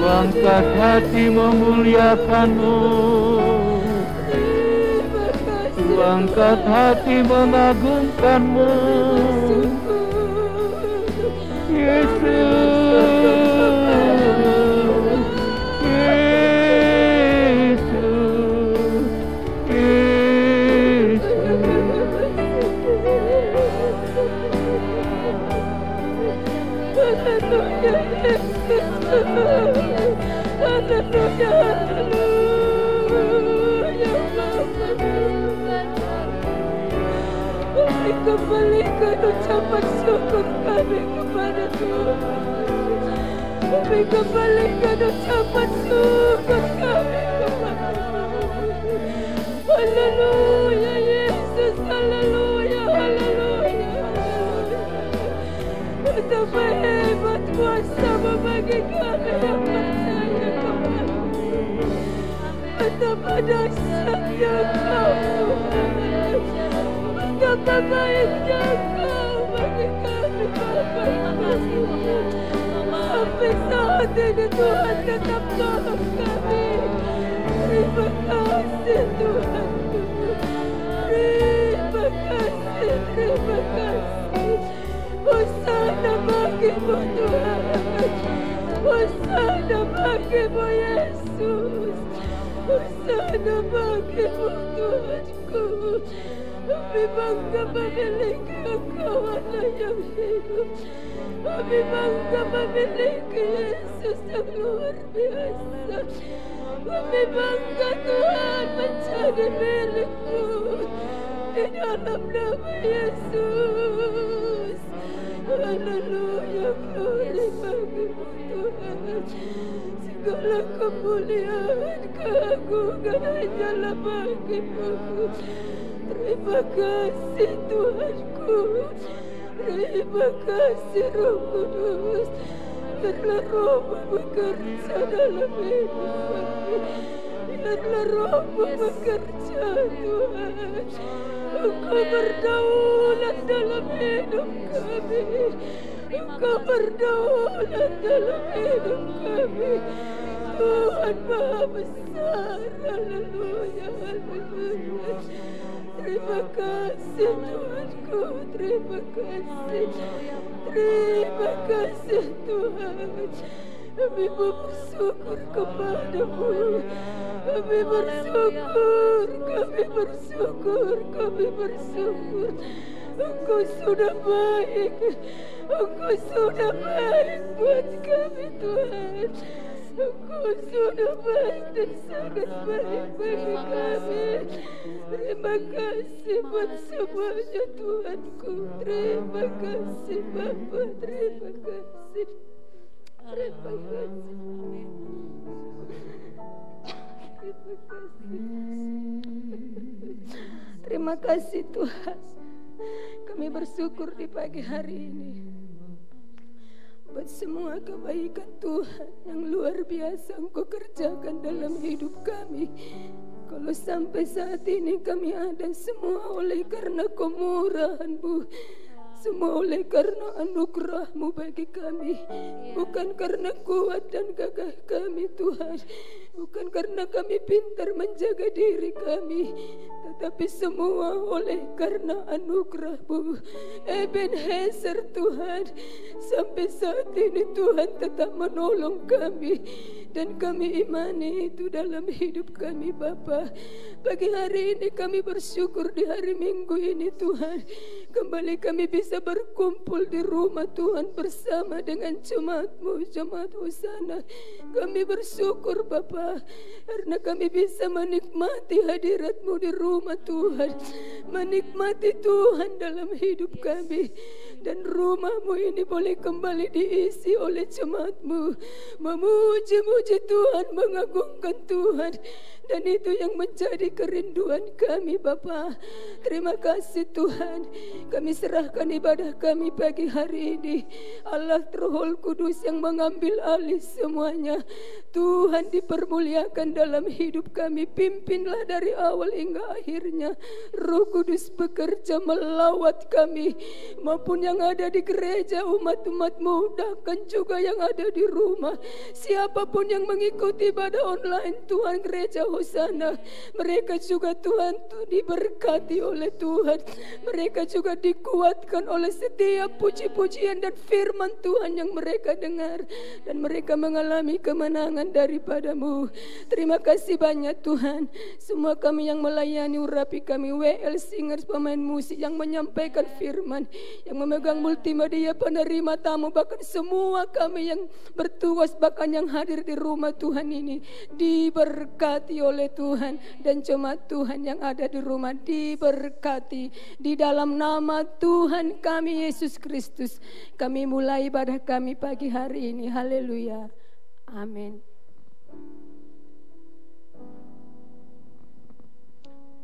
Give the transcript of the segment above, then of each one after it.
Angkat hati memuliakan-Mu, angkat hati mengagungkan-Mu, Kembalikan ucapan syukur kami kepada Tuhan. Kami kembalikan ucapan syukur kami kepada Tuhan. Haleluya Yesus, haleluya, haleluya, haleluya. Betapa hebat kuasa-Mu bagi kami yang percaya kepada-Mu. Betapa dahsyatnya Engkau Tuhan. Betapa baiknya Engkau bagi kami Bapa. Sampai saat ini Tuhan tetap tolong kami. Terima kasih Tuhan. Terima kasih, terima kasih. Hosana bagi-Mu Tuhan. Hosana bagi-Mu Yesus. Hosana bagi-Mu Tuhanku. Kami bangga memiliki Engkau Allah yang hidup. Kami bangga memiliki Yesus yang luar biasa. Kami bangga Tuhan menjadi milik-Mu di dalam nama Yesus. Haleluya, glory bagi-Mu Tuhan. Segala kemuliaan, keagungan hanyalah bagi-Mu. Terima kasih Tuhanku. Terima kasih Roh Kudus. Biarlah Roh-Mu bekerja dalam hidup kami. Biarlah Roh-Mu bekerja Tuhan. Engkau berdaulat dalam hidup kami. Engkau berdaulat dalam hidup kami. Tuhan Maha Besar. Haleluya, haleluya. Terima kasih Tuhanku, terima kasih. Terima kasih Tuhan. Kami bersyukur kepada-Mu. Kami bersyukur, kami bersyukur, kami bersyukur. Engkau sudah baik. Engkau sudah baik buat kami Tuhan. Engkau sudah baik dan sangat baik bagi kami. Terima kasih buat semuanya Tuhanku. Terima kasih Bapa. Terima kasih. Terima kasih. Terima kasih. Terima kasih Tuhan. Kami bersyukur di pagi hari ini buat semua kebaikan Tuhan yang luar biasa Engkau kerjakan dalam hidup kami. Kalau sampai saat ini kami ada semua oleh karena kemurahan-Mu, semua oleh karena anugerah-Mu bagi kami. Bukan karena kuat dan gagah kami Tuhan, bukan karena kami pintar menjaga diri kami, tetapi semua oleh karena anugerah-Mu. Ebenezer Tuhan, sampai saat ini Tuhan tetap menolong kami, dan kami imani itu dalam hidup kami Bapa. Pagi hari ini kami bersyukur di hari Minggu ini Tuhan, kembali kami bisa berkumpul di rumah Tuhan bersama dengan jemaat-Mu, jemaat Hosana. Kami bersyukur Bapa, karena kami bisa menikmati hadirat-Mu di rumah Tuhan, menikmati Tuhan dalam hidup kami. Dan rumah-Mu ini boleh kembali diisi oleh jemaat-Mu, memuji-muji Tuhan, mengagungkan Tuhan. Dan itu yang menjadi kerinduan kami Bapa. Terima kasih Tuhan. Kami serahkan ibadah kami pagi hari ini. Allah Roh Kudus yang mengambil alih semuanya. Tuhan dipermuliakan dalam hidup kami. Pimpinlah dari awal hingga akhirnya. Roh Kudus bekerja melawat kami. Maupun yang ada di gereja, umat-umat-Mu, bahkan juga yang ada di rumah. Siapapun yang mengikuti ibadah online Tuhan, gereja Hosana, mereka juga Tuhan diberkati oleh Tuhan. Mereka juga dikuatkan oleh setiap puji-pujian dan firman Tuhan yang mereka dengar. Dan mereka mengalami kemenangan daripada-Mu. Terima kasih banyak Tuhan. Semua kami yang melayani, urapi kami, WL Singers, pemain musik yang menyampaikan firman, yang memegang multimedia, penerima tamu, bahkan semua kami yang bertugas, bahkan yang hadir di rumah Tuhan ini, diberkati oleh Tuhan. Dan jemaat Tuhan yang ada di rumah diberkati. Di dalam nama Tuhan kami Yesus Kristus, kami mulai ibadah kami pagi hari ini. Haleluya. Amin.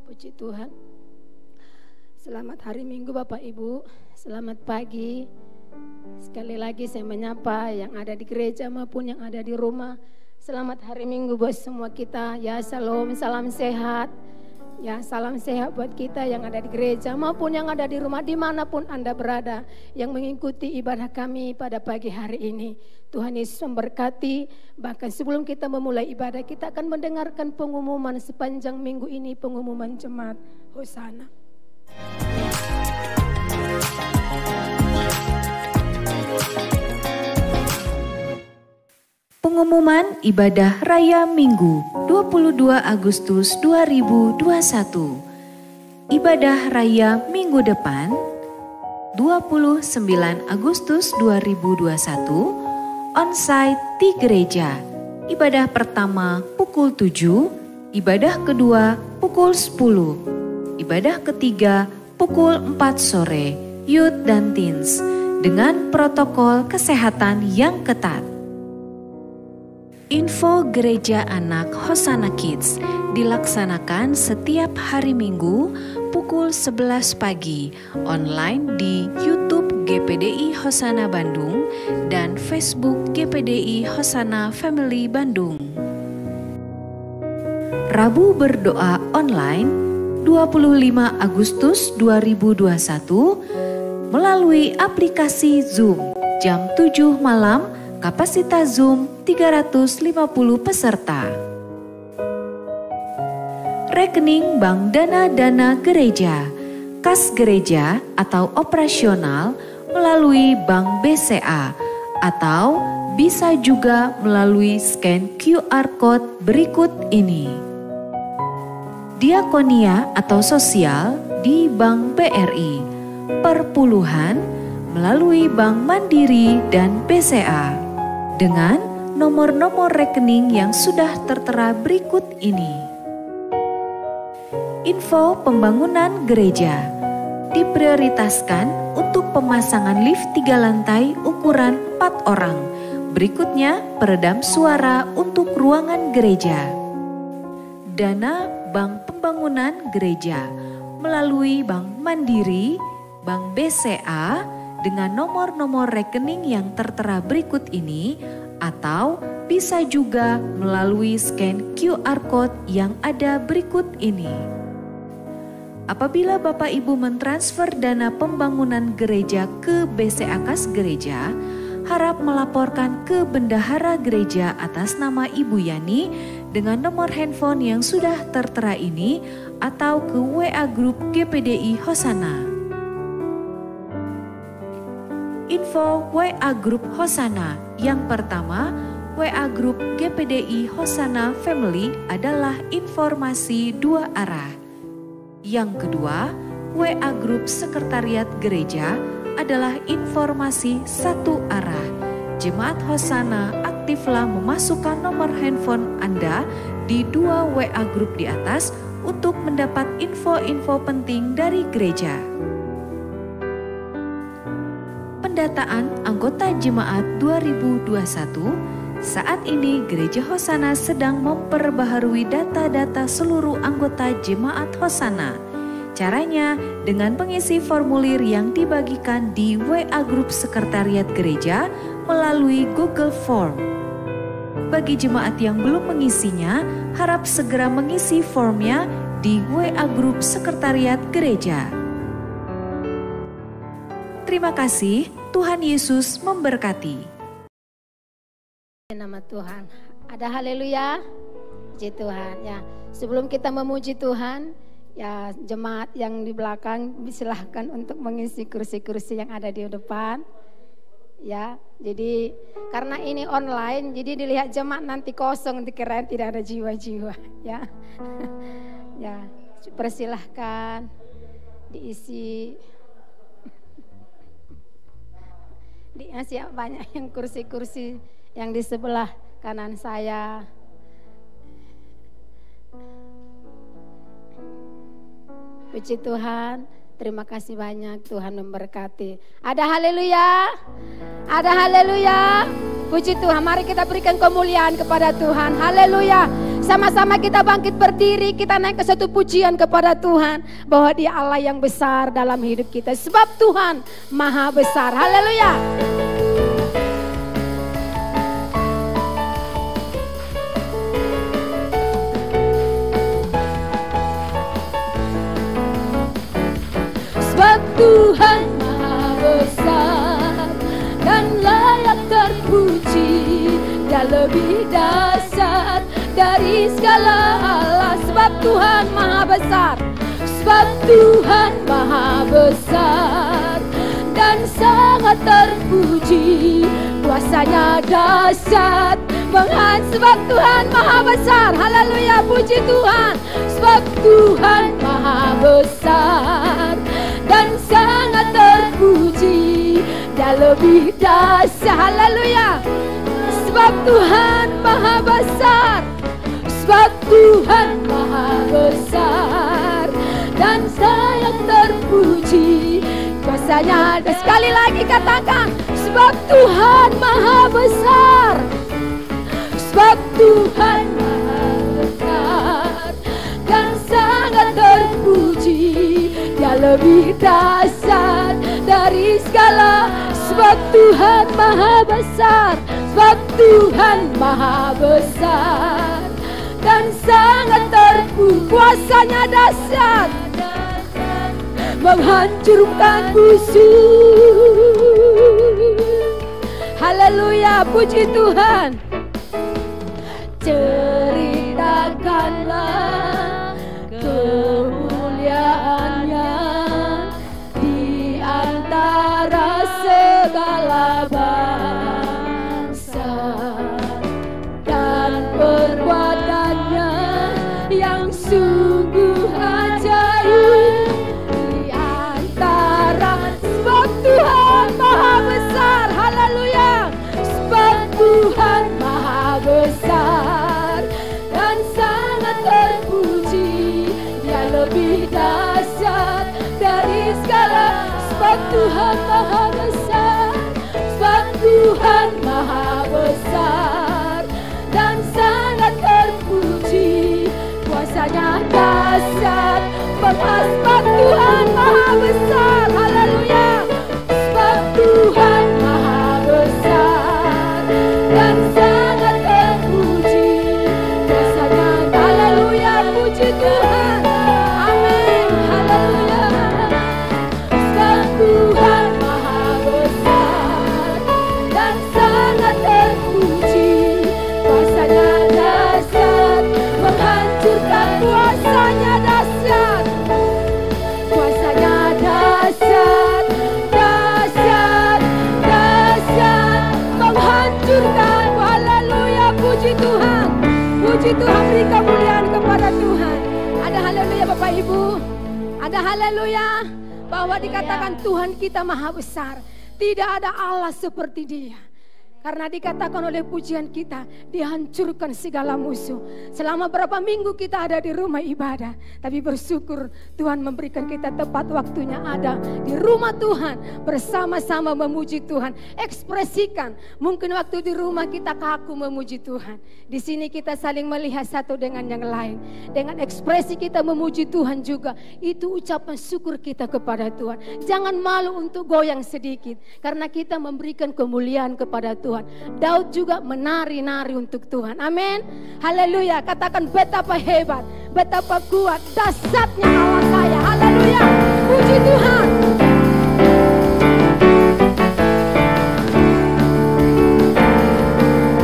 Puji Tuhan. Selamat hari Minggu Bapak Ibu. Selamat pagi. Sekali lagi saya menyapa yang ada di gereja maupun yang ada di rumah. Selamat hari Minggu buat semua kita. Ya shalom, salam sehat. Ya salam sehat buat kita yang ada di gereja maupun yang ada di rumah, dimanapun Anda berada yang mengikuti ibadah kami pada pagi hari ini. Tuhan Yesus memberkati. Bahkan sebelum kita memulai ibadah, kita akan mendengarkan pengumuman sepanjang minggu ini, pengumuman jemaat Hosana. Pengumuman ibadah raya Minggu 22 Agustus 2021. Ibadah raya minggu depan 29 Agustus 2021 on-site di gereja. Ibadah pertama pukul 7, ibadah kedua pukul 10, ibadah ketiga pukul 4 sore, youth dan teens, dengan protokol kesehatan yang ketat. Info Gereja Anak Hosana Kids dilaksanakan setiap hari Minggu pukul 11 pagi online di YouTube GPDI Hosana Bandung dan Facebook GPDI Hosana Family Bandung. Rabu berdoa online 25 Agustus 2021 melalui aplikasi Zoom jam 7 malam. Kapasitas Zoom 350 peserta. Rekening Bank Dana Gereja, kas gereja atau operasional melalui Bank BCA atau bisa juga melalui scan QR Code berikut ini. Diakonia atau sosial di Bank BRI, perpuluhan melalui Bank Mandiri dan BCA. Dengan nomor-nomor rekening yang sudah tertera berikut ini. Info pembangunan gereja diprioritaskan untuk pemasangan lift 3 lantai ukuran 4 orang. Berikutnya peredam suara untuk ruangan gereja. Dana Bank Pembangunan Gereja melalui Bank Mandiri, Bank BCA, dengan nomor-nomor rekening yang tertera berikut ini, atau bisa juga melalui scan QR Code yang ada berikut ini. Apabila Bapak Ibu mentransfer dana pembangunan gereja ke BCA kas gereja, harap melaporkan ke bendahara gereja atas nama Ibu Yani dengan nomor handphone yang sudah tertera ini atau ke WA Group GPDI Hosana. Info WA Group Hosana. Yang pertama, WA Group GPDI Hosana Family adalah informasi 2 arah. Yang kedua, WA Group Sekretariat Gereja adalah informasi 1 arah. Jemaat Hosana aktiflah memasukkan nomor handphone Anda di 2 WA Group di atas untuk mendapat info-info penting dari gereja. Pendataan anggota jemaat 2021 Saat ini Gereja Hosana sedang memperbaharui data-data seluruh anggota Jemaat Hosana. Caranya dengan mengisi formulir yang dibagikan di WA Grup Sekretariat Gereja melalui Google Form. Bagi jemaat yang belum mengisinya, harap segera mengisi formnya di WA Grup Sekretariat Gereja. Terima kasih, Tuhan Yesus memberkati. Nama Tuhan, ada haleluya, puji Tuhan. Ya, sebelum kita memuji Tuhan, ya jemaat yang di belakang silahkan untuk mengisi kursi-kursi yang ada di depan. Ya, jadi karena ini online, jadi dilihat jemaat nanti kosong, dikirain tidak ada jiwa-jiwa. Ya, ya, persilahkan diisi. Masih banyak yang kursi-kursi yang di sebelah kanan saya. Puji Tuhan, terima kasih banyak, Tuhan memberkati. Ada haleluya, ada haleluya. Puji Tuhan, mari kita berikan kemuliaan kepada Tuhan. Haleluya. Sama-sama kita bangkit berdiri, kita naik ke satu pujian kepada Tuhan, bahwa Dia Allah yang besar dalam hidup kita. Sebab Tuhan Maha Besar. Haleluya. Sebab Tuhan Maha Besar dan layak terpuji, Dia lebih dahsyat dari segala Allah. Sebab Tuhan Maha Besar, sebab Tuhan Maha Besar dan sangat terpuji, kuasanya dahsyat. Sebab Tuhan Maha Besar, haleluya, puji Tuhan. Sebab Tuhan Maha Besar dan sangat terpuji, Dia lebih dahsyat, haleluya. Sebab Tuhan Maha Besar, sebab Tuhan Maha Besar dan sangat terpuji, kuasanya. Dan sekali lagi katakan, sebab Tuhan Maha Besar, sebab Tuhan Maha Besar dan sangat terpuji, Dia lebih dahsyat dari segala. Sebab Tuhan Maha Besar, sebab Tuhan Maha Besar dan sangat terpuji, kuasanya dahsyat, menghancurkan musuh. Haleluya, puji Tuhan. Ceritakanlah kemuliaan-Nya di antara segala bangsa, dan perbuatan-Nya yang sungguh ajaib di antara. Sebab Tuhan Maha Besar, haleluya. Sebab Tuhan Maha Besar dan sangat terpuji, Dia lebih dahsyat dari segala. Sebab Tuhan Maha Besar, sebab Tuhan Maha Besar dan sangat terpuji, kuasanya dahsyat. Sebab Tuhan Maha Besar, haleluya. Sebab Tuhan Maha Besar dan sangat terpuji, kuasanya, haleluya, puji Tuhan. Amin, haleluya. Sebab Tuhan Maha Besar dan sangat terpuji, kuasanya dahsyat, menghancurkan. Kuasanya dahsyat, kuasanya dahsyat, dahsyat, dahsyat, menghancurkan. Haleluya, puji Tuhan. Puji Tuhan, beri kemuliaan kepada Tuhan. Ada haleluya Bapak Ibu, ada haleluya, bahwa dikatakan Tuhan kita Maha Besar. Tidak ada Allah seperti Dia. Karena dikatakan oleh pujian kita, dihancurkan segala musuh. Selama berapa minggu kita ada di rumah ibadah, tapi bersyukur Tuhan memberikan kita tepat waktunya ada di rumah Tuhan, bersama-sama memuji Tuhan. Ekspresikan, mungkin waktu di rumah kita kaku memuji Tuhan. Di sini kita saling melihat satu dengan yang lain. Dengan ekspresi kita memuji Tuhan juga, itu ucapan syukur kita kepada Tuhan. Jangan malu untuk goyang sedikit, karena kita memberikan kemuliaan kepada Tuhan. Daud juga menari-nari untuk Tuhan. Amin. Haleluya. Katakan betapa hebat, betapa kuat dahsyatnya Allah saya. Haleluya. Puji Tuhan.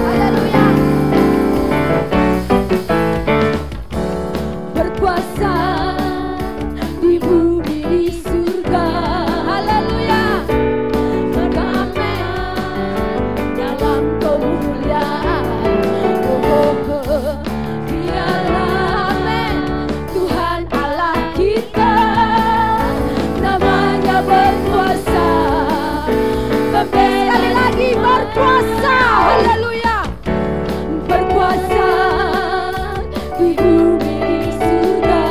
Haleluya. Berkuasa di bumi di surga. Haleluya. Sekali lagi berkuasa, haleluya. Berkuasa di bumi di surga.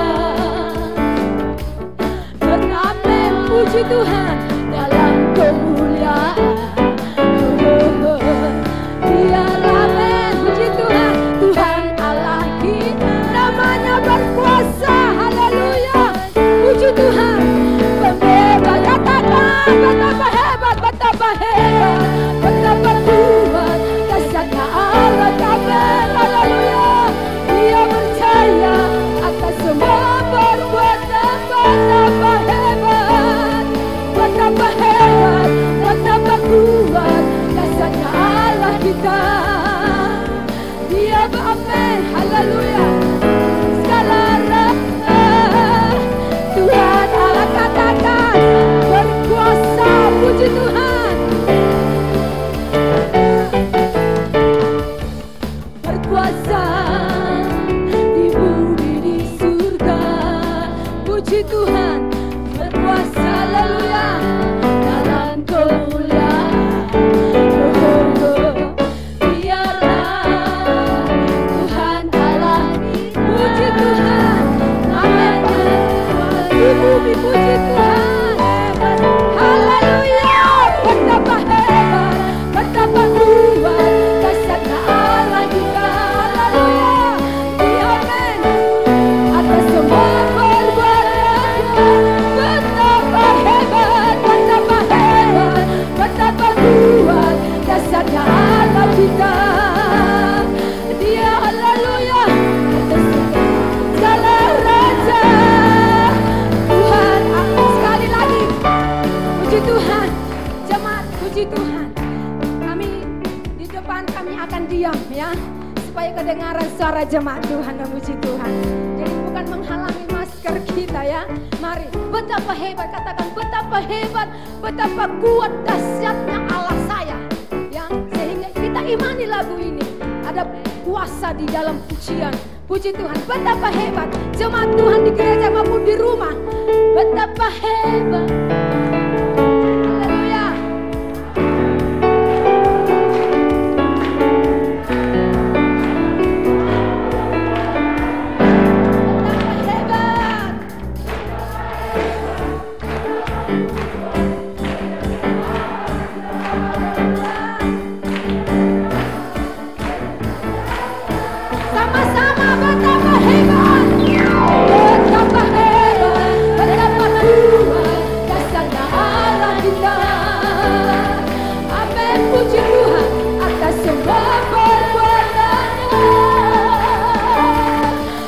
Beramen puji Tuhan dalam kemuliaan. Biarlah puji Tuhan, Tuhan Allah kita, namanya berkuasa, haleluya. Puji Tuhan, pembebas, katakan betapa hebat, betapa hebat, betapa kuat dahsyatnya Allah kami, haleluya. Dia percaya akan semua perbuatan, betapa hebat, betapa hebat, betapa kuat dahsyatnya Allah kita. Dia beramen, haleluya. Segala rasa Tuhan Allah katakan berkuasa, puji Tuhan. Berkuasa di bumi di surga, puji Tuhan. Berkuasa, haleluya, dalam kemuliaan. Biarlah Tuhan Allah, puji Tuhan. Amin. Di bumi puji Tuhan. Haleluya. Betapa hebat, betapa kuat dahsyatnya Allah kita. Haleluya. Amin. Atas semua perbuatan, betapa hebat, betapa hebat, betapa kuat dahsyatnya Allah kita. Dia haleluya atas segala raja. Tuhan, sekali lagi puji Tuhan. Jemaat, puji Tuhan. Kami di depan kami akan diam ya, supaya kedengaran suara jemaat Tuhan dan puji Tuhan. Jadi bukan menghalangi masker kita ya. Mari, betapa hebat, katakan betapa hebat, betapa kuat dahsyatnya Allah saya. Ya, sehingga kita imani lagu ini. Ada kuasa di dalam pujian. Puji Tuhan, betapa hebat jemaat Tuhan di gereja maupun di rumah. Betapa hebat. Haleluya. Sama-sama betapa hebat, betapa hebat, betapa kuat dahsyatnya Allah kita. Amin, puji Tuhan atas semua perbuatannya.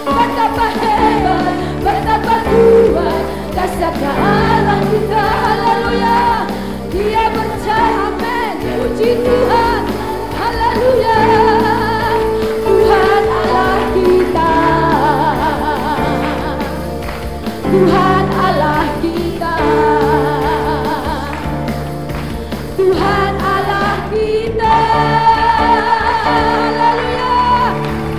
Betapa hebat, betapa kuat dahsyatnya Allah kita. Haleluya. Dia percaya, amin, puji Tuhan. Haleluya. Tuhan Allah kita, Tuhan Allah kita, Tuhan Allah kita. Haleluya.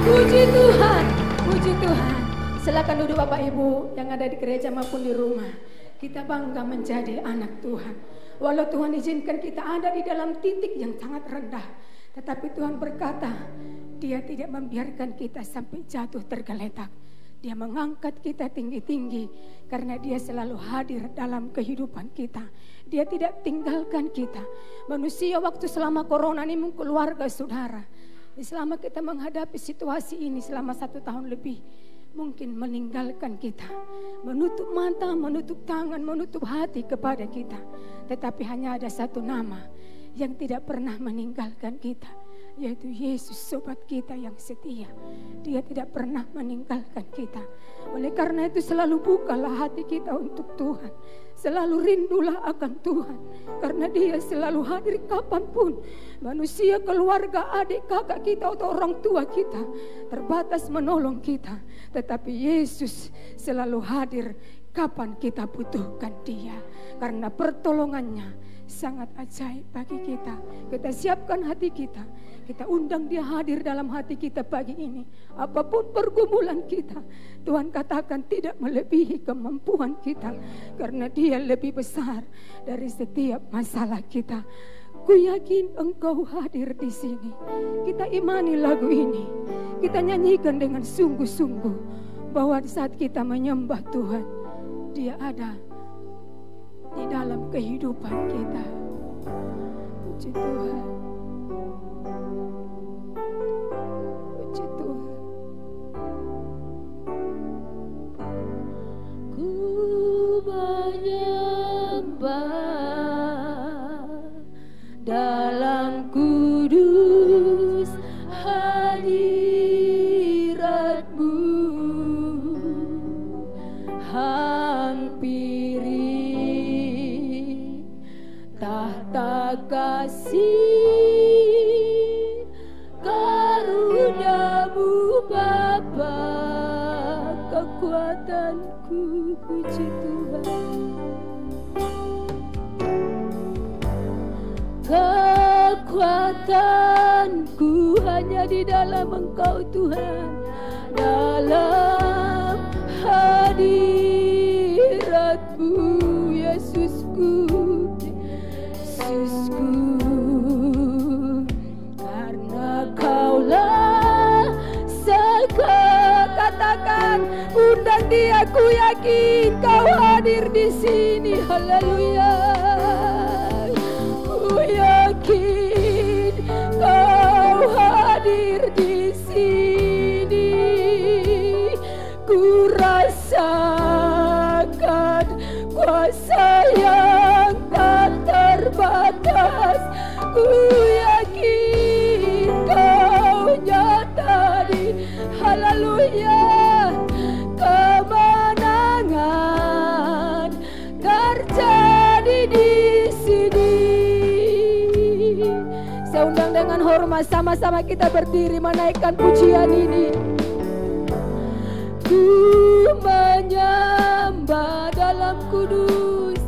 Puji Tuhan, puji Tuhan. Silakan duduk Bapak Ibu yang ada di gereja maupun di rumah. Kita bangga menjadi anak Tuhan. Walau Tuhan izinkan kita ada di dalam titik yang sangat rendah, tetapi Tuhan berkata, Dia tidak membiarkan kita sampai jatuh tergeletak. Dia mengangkat kita tinggi-tinggi karena Dia selalu hadir dalam kehidupan kita. Dia tidak tinggalkan kita. Manusia waktu selama corona ini, keluarga saudara, selama kita menghadapi situasi ini selama 1 tahun lebih, mungkin meninggalkan kita, menutup mata, menutup tangan, menutup hati kepada kita. Tetapi hanya ada satu nama yang tidak pernah meninggalkan kita, yaitu Yesus, sobat kita yang setia. Dia tidak pernah meninggalkan kita. Oleh karena itu selalu bukalah hati kita untuk Tuhan. Selalu rindulah akan Tuhan, karena Dia selalu hadir kapanpun. Manusia, keluarga, adik, kakak kita atau orang tua kita terbatas menolong kita, tetapi Yesus selalu hadir kapan kita butuhkan Dia, karena pertolongannya sangat ajaib bagi kita. Kita siapkan hati kita, kita undang Dia hadir dalam hati kita pagi ini. Apapun pergumulan kita, Tuhan katakan tidak melebihi kemampuan kita, karena Dia lebih besar dari setiap masalah kita. Ku yakin Engkau hadir di sini. Kita imani lagu ini, kita nyanyikan dengan sungguh-sungguh bahwa di saat kita menyembah Tuhan, Dia ada di dalam kehidupan kita. Puji Tuhan. Puji Tuhan. Ku menyembah dalam kudus hadirat-Mu, hampiri tahta kasih karunia-Mu Bapa, kekuatanku. Puji Tuhan. Kekuatanku hanya di dalam Engkau Tuhan, dalam hadirat-Mu Yesusku, Yesusku, karena Kaulah segala. Katakan, undang Dia, ku yakin Kau hadir di sini. Haleluya. Ku yakin Kau hadir di sini. Ku rasakan kuasa yang tak terbatas. Ku yakin Kau nyata di haleluya. Kemenangan terjadi di sini. Saya undang dengan hormat, sama-sama kita berdiri menaikkan pujian ini. Ku menyembah dalam kudus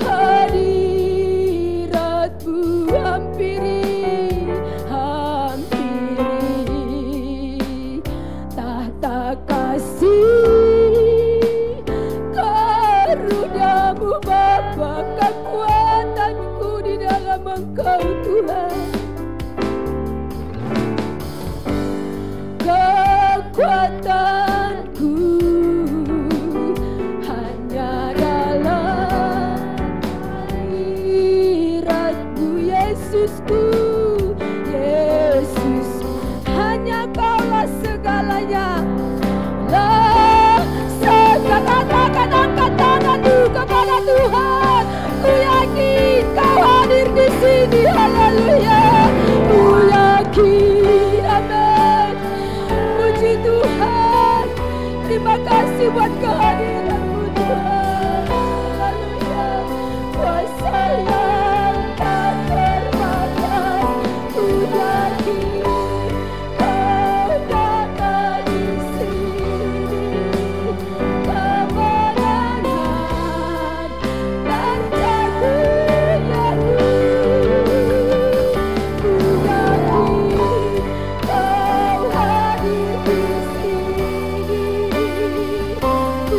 hadirat-Mu, hampiri tahta kasih karunia-Mu Bapa, kekuatanku di dalam Engkau Tuhan. Kekuatanku hanya dalam hadirat-Mu Yesusku, Yesus, hanya Kaulah segalanya. Lah, katakan angkat tanganmu kepada Tuhan. Ku yakin Kau hadir di sini. Haleluya. Ku yakin, amin. Puji Tuhan. Terima kasih buat kehadiran-Mu Tuhan. Haleluya. Kuasa yang tak terbatas. Ku yakin Kau datang di sini. Kemenangan terjadi. Ku yakin Kau hadir di sini. Ku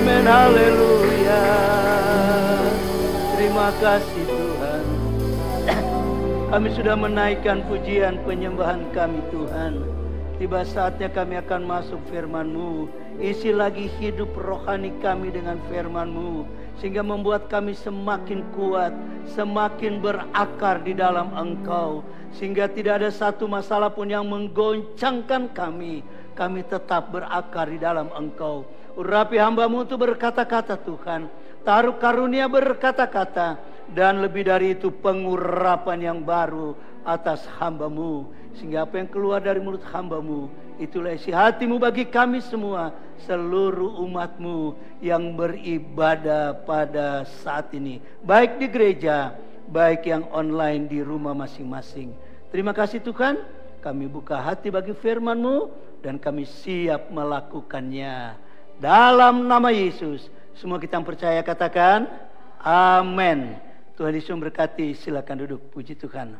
Amin, haleluya. Terima kasih Tuhan. Kami sudah menaikkan pujian penyembahan kami Tuhan. Tiba saatnya kami akan masuk firman-Mu. Isi lagi hidup rohani kami dengan firman-Mu, sehingga membuat kami semakin kuat, semakin berakar di dalam Engkau, sehingga tidak ada satu masalah pun yang menggoncangkan kami. Kami tetap berakar di dalam Engkau. Urapi hamba-Mu itu berkata-kata Tuhan, taruh karunia berkata-kata, dan lebih dari itu pengurapan yang baru atas hamba-Mu, sehingga apa yang keluar dari mulut hamba-Mu itulah isi hati-Mu bagi kami semua, seluruh umat-Mu yang beribadah pada saat ini, baik di gereja, baik yang online di rumah masing-masing. Terima kasih Tuhan, kami buka hati bagi firman-Mu dan kami siap melakukannya. Dalam nama Yesus, semua kita yang percaya katakan amin. Tuhan Yesus memberkati, silakan duduk. Puji Tuhan.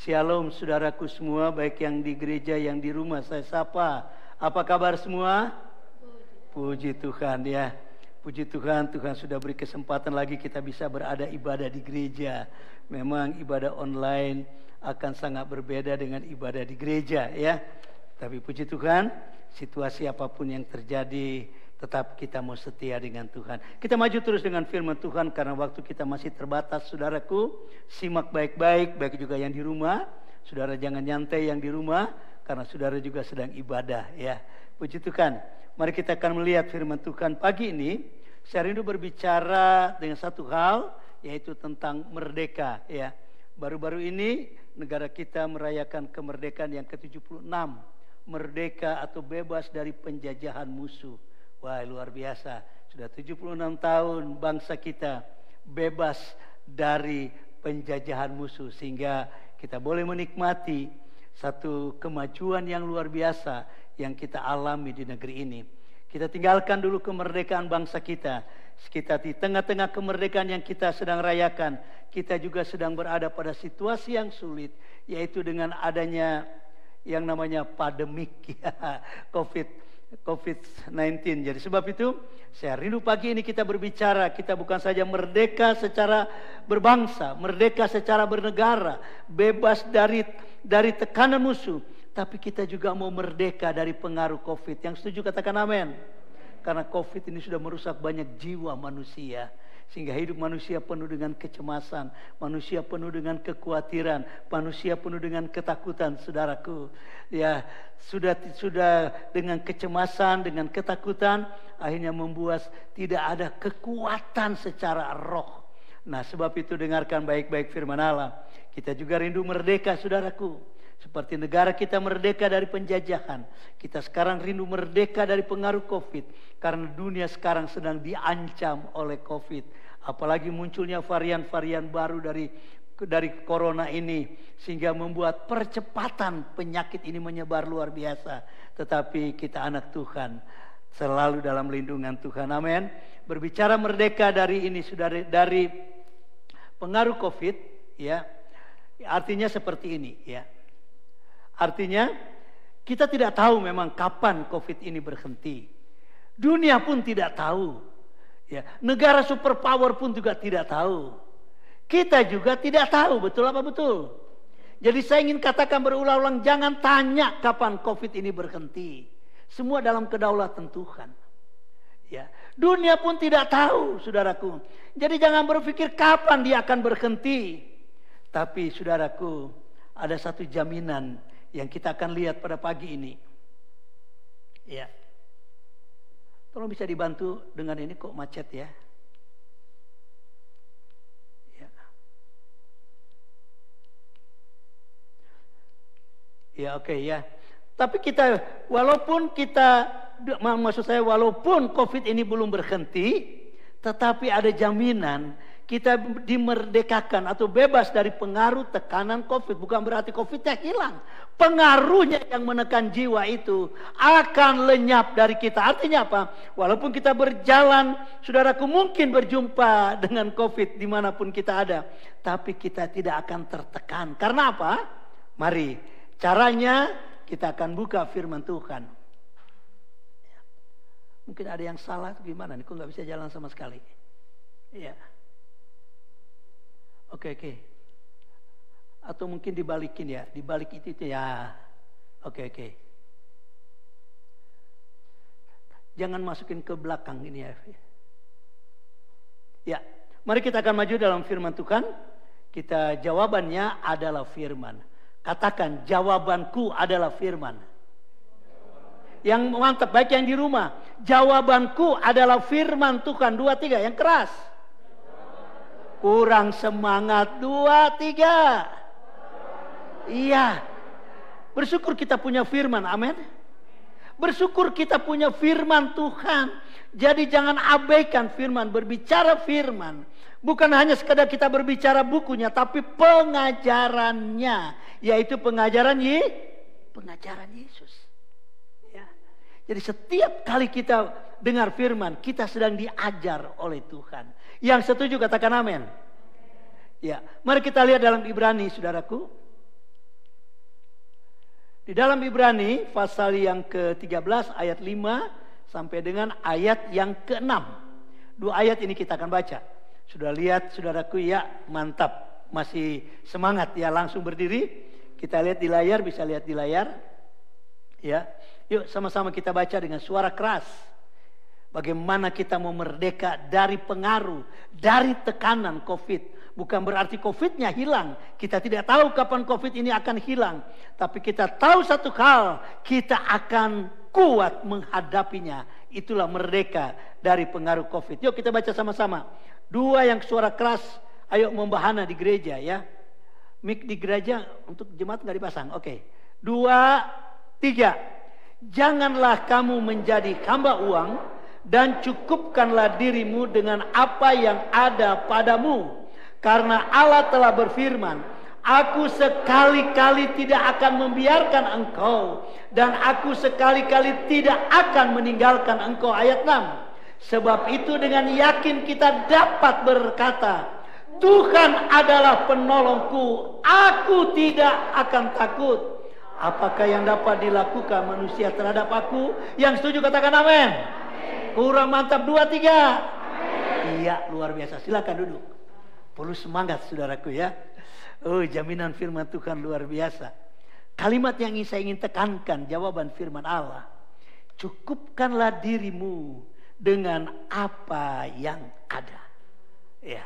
Shalom saudaraku semua, baik yang di gereja, yang di rumah. Saya sapa. Apa kabar semua? Puji Tuhan ya. Puji Tuhan, Tuhan sudah beri kesempatan lagi kita bisa berada ibadah di gereja. Memang ibadah online akan sangat berbeda dengan ibadah di gereja ya. Tapi puji Tuhan, situasi apapun yang terjadi, tetap kita mau setia dengan Tuhan. Kita maju terus dengan firman Tuhan karena waktu kita masih terbatas saudaraku. Simak baik-baik, baik juga yang di rumah. Saudara jangan nyantai yang di rumah karena saudara juga sedang ibadah ya. Puji Tuhan. Mari kita akan melihat firman Tuhan pagi ini. Saya rindu berbicara dengan satu hal, yaitu tentang merdeka ya. Baru-baru ini negara kita merayakan kemerdekaan yang ke-76. Merdeka atau bebas dari penjajahan musuh. Wah, luar biasa. Sudah 76 tahun bangsa kita bebas dari penjajahan musuh, sehingga kita boleh menikmati satu kemajuan yang luar biasa yang kita alami di negeri ini. Kita tinggalkan dulu kemerdekaan bangsa kita. Kita di tengah-tengah kemerdekaan yang kita sedang rayakan, kita juga sedang berada pada situasi yang sulit, yaitu dengan adanya yang namanya pandemik ya, COVID-19. Jadi sebab itu saya rindu pagi ini kita berbicara, kita bukan saja merdeka secara berbangsa, merdeka secara bernegara, bebas dari tekanan musuh, tapi kita juga mau merdeka dari pengaruh COVID. Yang setuju katakan amin. Karena COVID ini sudah merusak banyak jiwa manusia, sehingga hidup manusia penuh dengan kecemasan, manusia penuh dengan kekhawatiran, manusia penuh dengan ketakutan, saudaraku. Ya, sudah dengan kecemasan, dengan ketakutan, akhirnya membuat tidak ada kekuatan secara roh. Nah, sebab itu dengarkan baik-baik firman Allah. Kita juga rindu merdeka, saudaraku. Seperti negara kita merdeka dari penjajahan, kita sekarang rindu merdeka dari pengaruh COVID. Karena dunia sekarang sedang diancam oleh COVID. Apalagi munculnya varian-varian baru dari corona ini, sehingga membuat percepatan penyakit ini menyebar luar biasa. Tetapi kita anak Tuhan, selalu dalam lindungan Tuhan. Amin. Berbicara merdeka dari ini, sudah dari pengaruh COVID, ya. Artinya seperti ini, ya. Artinya kita tidak tahu memang kapan COVID ini berhenti. Dunia pun tidak tahu. Ya, negara superpower pun juga tidak tahu. Kita juga tidak tahu, betul apa betul? Jadi saya ingin katakan berulang-ulang, jangan tanya kapan COVID ini berhenti. Semua dalam kedaulatan Tuhan. Ya, dunia pun tidak tahu, saudaraku. Jadi jangan berpikir kapan dia akan berhenti. Tapi saudaraku, ada satu jaminan yang kita akan lihat pada pagi ini. Ya. Tolong bisa dibantu dengan ini, kok macet ya. Ya. Ya, oke ya. Tapi kita, walaupun COVID ini belum berhenti, tetapi ada jaminan kita dimerdekakan atau bebas dari pengaruh tekanan COVID. Bukan berarti COVID-nya hilang. Pengaruhnya yang menekan jiwa itu akan lenyap dari kita. Artinya apa? Walaupun kita berjalan, saudaraku, mungkin berjumpa dengan COVID dimanapun kita ada, tapi kita tidak akan tertekan. Karena apa? Mari, caranya kita akan buka firman Tuhan. Mungkin ada yang salah gimana nih, kok nggak bisa jalan sama sekali. Iya. Oke. Atau mungkin dibalikin ya, dibalik itu ya. Oke. Jangan masukin ke belakang ini ya. Ya, mari kita akan maju dalam firman Tuhan. Kita jawabannya adalah firman. Katakan, jawabanku adalah firman. Yang mantap, baik yang di rumah. Jawabanku adalah firman Tuhan. 2, 3, yang keras. Kurang semangat. 2, 3. Iya. Bersyukur kita punya firman. Amin. Bersyukur kita punya firman Tuhan. Jadi jangan abaikan firman. Berbicara firman. Bukan hanya sekadar kita berbicara bukunya. Tapi pengajarannya. Yaitu pengajaran Yesus. Ya. Jadi setiap kali kita dengar firman. Kita sedang diajar oleh Tuhan. Yang setuju katakan amin. Ya, mari kita lihat dalam Ibrani, saudaraku. Di dalam Ibrani pasal yang ke-13 ayat 5 sampai dengan ayat yang ke-6. 2 ayat ini kita akan baca. Sudah lihat saudaraku ya, mantap. Masih semangat ya, langsung berdiri. Kita lihat di layar, bisa lihat di layar. Ya, yuk sama-sama kita baca dengan suara keras. Bagaimana kita mau merdeka dari pengaruh, dari tekanan COVID. Bukan berarti COVID-nya hilang. Kita tidak tahu kapan COVID ini akan hilang. Tapi kita tahu satu hal. Kita akan kuat menghadapinya. Itulah merdeka dari pengaruh COVID. Yuk kita baca sama-sama. 2 yang suara keras. Ayo membahana di gereja ya. Mik di gereja untuk jemaat nggak dipasang. Oke. 2, 3. Janganlah kamu menjadi hamba uang. Dan cukupkanlah dirimu dengan apa yang ada padamu. Karena Allah telah berfirman, aku sekali-kali tidak akan membiarkan engkau. Dan aku sekali-kali tidak akan meninggalkan engkau. Ayat 6. Sebab itu dengan yakin kita dapat berkata, Tuhan adalah penolongku. Aku tidak akan takut. Apakah yang dapat dilakukan manusia terhadap aku? Yang setuju katakan amin. Kurang mantap. 2, 3. Iya, luar biasa. Silakan duduk. Perlu semangat saudaraku ya. Oh, jaminan firman Tuhan luar biasa. Kalimat yang saya ingin tekankan, jawaban firman Allah. Cukupkanlah dirimu dengan apa yang ada. Ya.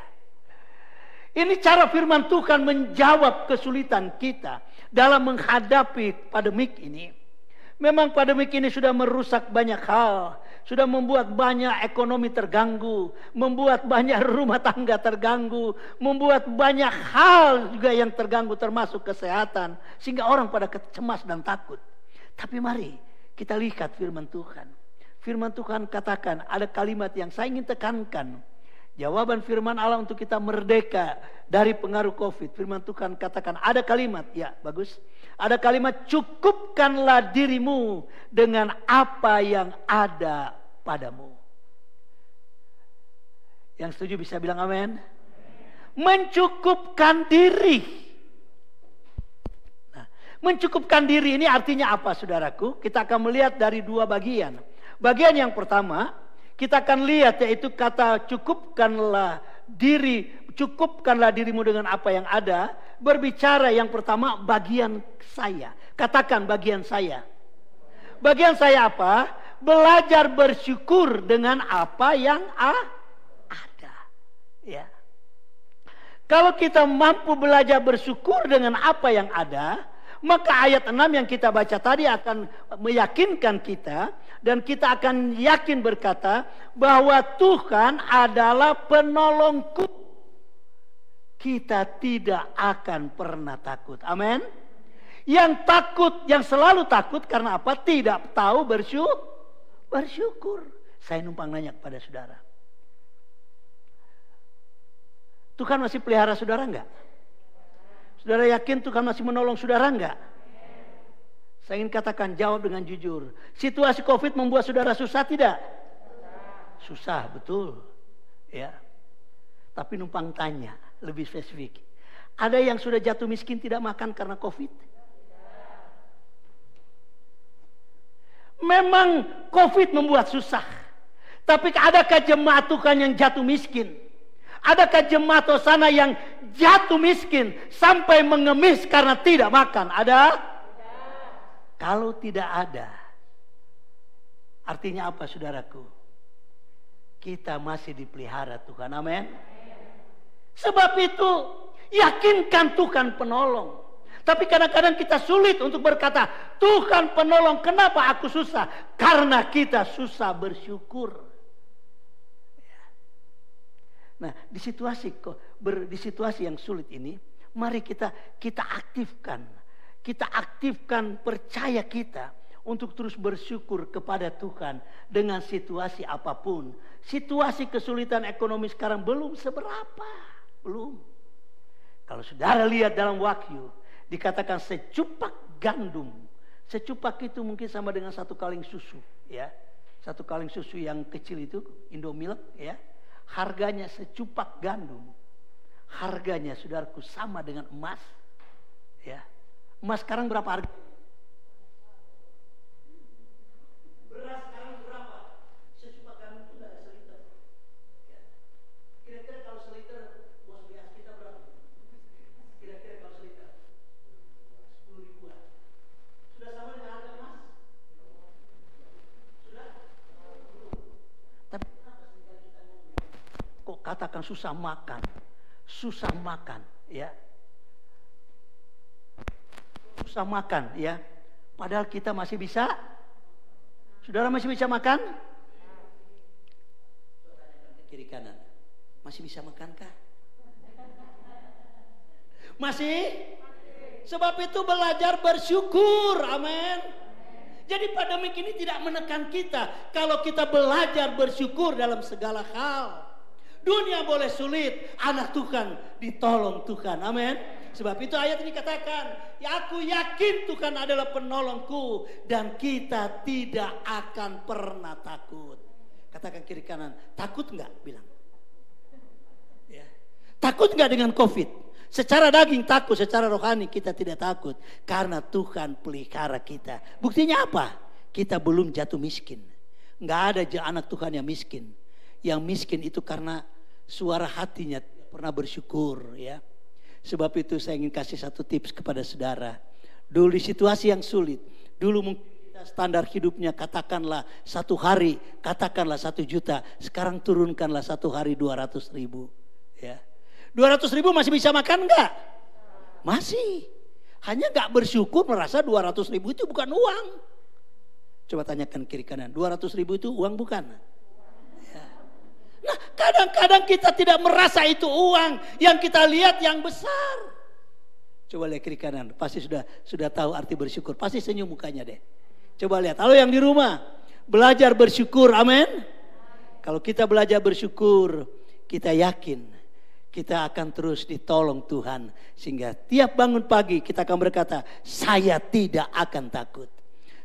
Ini cara firman Tuhan menjawab kesulitan kita dalam menghadapi pandemik ini. Memang pandemik ini sudah merusak banyak hal. Sudah membuat banyak ekonomi terganggu. Membuat banyak rumah tangga terganggu. Membuat banyak hal juga yang terganggu termasuk kesehatan. Sehingga orang pada cemas dan takut. Tapi mari kita lihat firman Tuhan. Firman Tuhan katakan, ada kalimat yang saya ingin tekankan. Jawaban firman Allah untuk kita merdeka dari pengaruh COVID. Firman Tuhan katakan ada kalimat, ya bagus. Ada kalimat, cukupkanlah dirimu dengan apa yang ada padamu. Yang setuju bisa bilang amin. Mencukupkan diri. Nah, mencukupkan diri ini artinya apa saudaraku? Kita akan melihat dari 2 bagian. Bagian yang pertama, kita akan lihat yaitu kata cukupkanlah dirimu dengan apa yang ada. Berbicara yang pertama bagian saya. Katakan bagian saya. Bagian saya apa? Belajar bersyukur dengan apa yang ada. Ya. Kalau kita mampu belajar bersyukur dengan apa yang ada, maka ayat 6 yang kita baca tadi akan meyakinkan kita. Dan kita akan yakin berkata bahwa Tuhan adalah penolongku. Kita tidak akan pernah takut. Amin. Yang takut, yang selalu takut karena apa? Tidak tahu bersyukur. Saya numpang nanya kepada saudara. Tuhan masih pelihara saudara enggak? Saudara yakin Tuhan masih menolong saudara enggak? Saya ingin katakan, jawab dengan jujur. Situasi COVID membuat saudara susah tidak? Susah, betul. Ya. Tapi numpang tanya, lebih spesifik. Ada yang sudah jatuh miskin tidak makan karena COVID? Memang COVID membuat susah. Tapi adakah jemaat Tuhan yang jatuh miskin? Adakah jemaat Hosana yang jatuh miskin sampai mengemis karena tidak makan? Ada? Kalau tidak ada, artinya apa saudaraku? Kita masih dipelihara Tuhan, amin. Sebab itu yakinkan Tuhan penolong. Tapi kadang-kadang kita sulit untuk berkata, Tuhan penolong, kenapa aku susah? Karena kita susah bersyukur. Nah, di situasi yang sulit ini, mari kita aktifkan. Kita aktifkan percaya kita untuk terus bersyukur kepada Tuhan dengan situasi apapun. Situasi kesulitan ekonomi sekarang belum seberapa. Belum. Kalau saudara lihat dalam Wahyu, dikatakan secupak gandum. Secupak itu mungkin sama dengan satu kaleng susu. Ya. Satu kaleng susu yang kecil itu, Indomilk. Ya. Harganya secupak gandum. Harganya saudaraku sama dengan emas. Ya. Emas sekarang berapa harga? Beras sekarang berapa? Secupak gandum itu nggak ada seliter. Ya. Kira-kira kalau seliter, bos biasa kita berapa? Kira-kira kalau seliter 10 ribuan. Sudah sama dengan harga emas? Sudah? Tapi kok katakan susah makan? Susah makan, ya. Susah makan, ya. Padahal kita masih bisa. Saudara masih bisa makan? Kiri kanan. Masih bisa makankah? Masih? Sebab itu belajar bersyukur, amin. Jadi pandemi ini tidak menekan kita kalau kita belajar bersyukur dalam segala hal. Dunia boleh sulit, anak Tuhan ditolong Tuhan, amin. Sebab itu ayat ini katakan, ya aku yakin Tuhan adalah penolongku dan kita tidak akan pernah takut. Katakan kiri kanan, takut enggak? Bilang. Ya. Takut enggak dengan COVID? Secara daging takut, secara rohani kita tidak takut. Karena Tuhan pelihara kita. Buktinya apa? Kita belum jatuh miskin. Enggak ada anak Tuhan yang miskin. Yang miskin itu karena suara hatinya pernah bersyukur, ya. Sebab itu saya ingin kasih satu tips kepada saudara. Dulu di situasi yang sulit, dulu mungkin kita standar hidupnya katakanlah 1 hari, katakanlah 1 juta. Sekarang turunkanlah 1 hari 200.000, ya. 200.000 masih bisa makan enggak? Masih. Hanya enggak bersyukur merasa 200.000 itu bukan uang. Coba tanyakan kiri kanan, 200.000 itu uang bukan? Nah, kadang-kadang kita tidak merasa itu uang, yang kita lihat yang besar. Coba lihat kiri kanan, pasti sudah tahu arti bersyukur, pasti senyum mukanya deh. Coba lihat, halo yang di rumah, belajar bersyukur, amin. Kalau kita belajar bersyukur, kita yakin kita akan terus ditolong Tuhan, sehingga tiap bangun pagi kita akan berkata, saya tidak akan takut.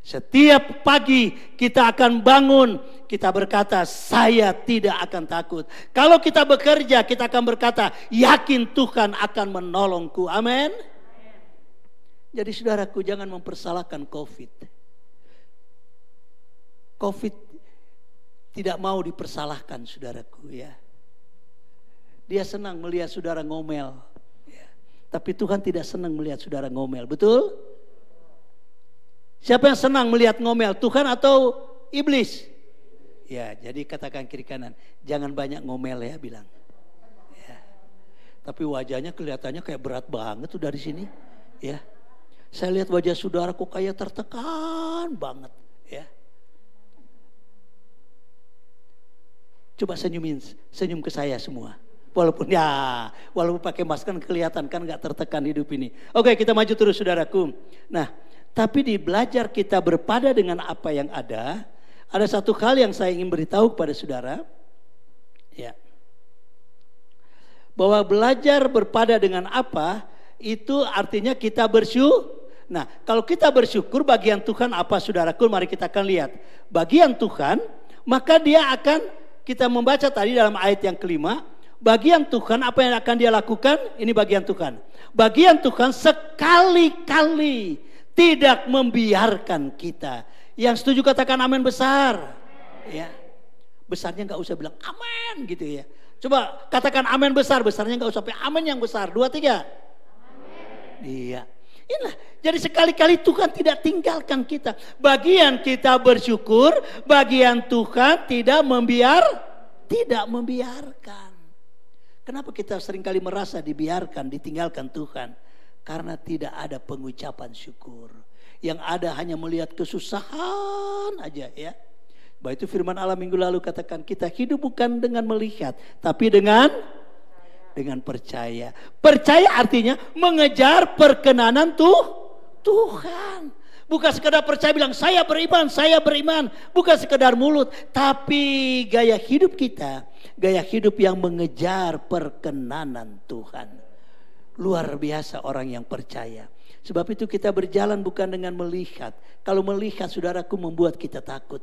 Setiap pagi kita akan bangun, kita berkata, saya tidak akan takut. Kalau kita bekerja, kita akan berkata, yakin Tuhan akan menolongku. Amin. Jadi saudaraku, jangan mempersalahkan COVID. COVID tidak mau dipersalahkan, saudaraku, ya. Dia senang melihat saudara ngomel, ya. Tapi Tuhan tidak senang melihat saudara ngomel, betul? Siapa yang senang melihat ngomel? Tuhan atau iblis? Ya, jadi katakan kiri kanan, jangan banyak ngomel ya, bilang. Ya. Tapi wajahnya kelihatannya kayak berat banget tuh dari sini. Ya, saya lihat wajah saudara kok kayak tertekan banget. Ya. Coba senyum ke saya semua. Walaupun pakai masker kelihatan kan nggak tertekan hidup ini. Oke, kita maju terus saudaraku. Nah, tapi di belajar kita berpada dengan apa yang ada satu hal yang saya ingin beritahu kepada saudara, ya, bahwa belajar berpada dengan apa itu artinya kita bersyukur. Nah, kalau kita bersyukur bagian Tuhan apa saudaraku? Mari kita akan lihat bagian Tuhan, maka dia akan, kita membaca tadi dalam ayat yang kelima, bagian Tuhan apa yang akan dia lakukan? Ini bagian Tuhan. Bagian Tuhan sekali-kali tidak membiarkan kita. Yang setuju katakan amin besar. Ya. besarnya nggak usah bilang amin gitu ya. Coba katakan amin besar, besarnya nggak usah sampai amin yang besar. 2, 3. Amin. Iya. Inilah, jadi sekali-kali Tuhan tidak tinggalkan kita. Bagian kita bersyukur, bagian Tuhan tidak membiarkan. Kenapa kita seringkali merasa dibiarkan, ditinggalkan Tuhan? Karena tidak ada pengucapan syukur. Yang ada hanya melihat kesusahan aja ya. Bahwa itu firman Allah minggu lalu katakan kita hidup bukan dengan melihat, tapi dengan percaya. Percaya artinya mengejar perkenanan Tuhan. Bukan sekedar percaya bilang saya beriman. Bukan sekedar mulut. Tapi gaya hidup kita, gaya hidup yang mengejar perkenanan Tuhan. Luar biasa orang yang percaya. Sebab itu kita berjalan bukan dengan melihat. Kalau melihat saudaraku membuat kita takut.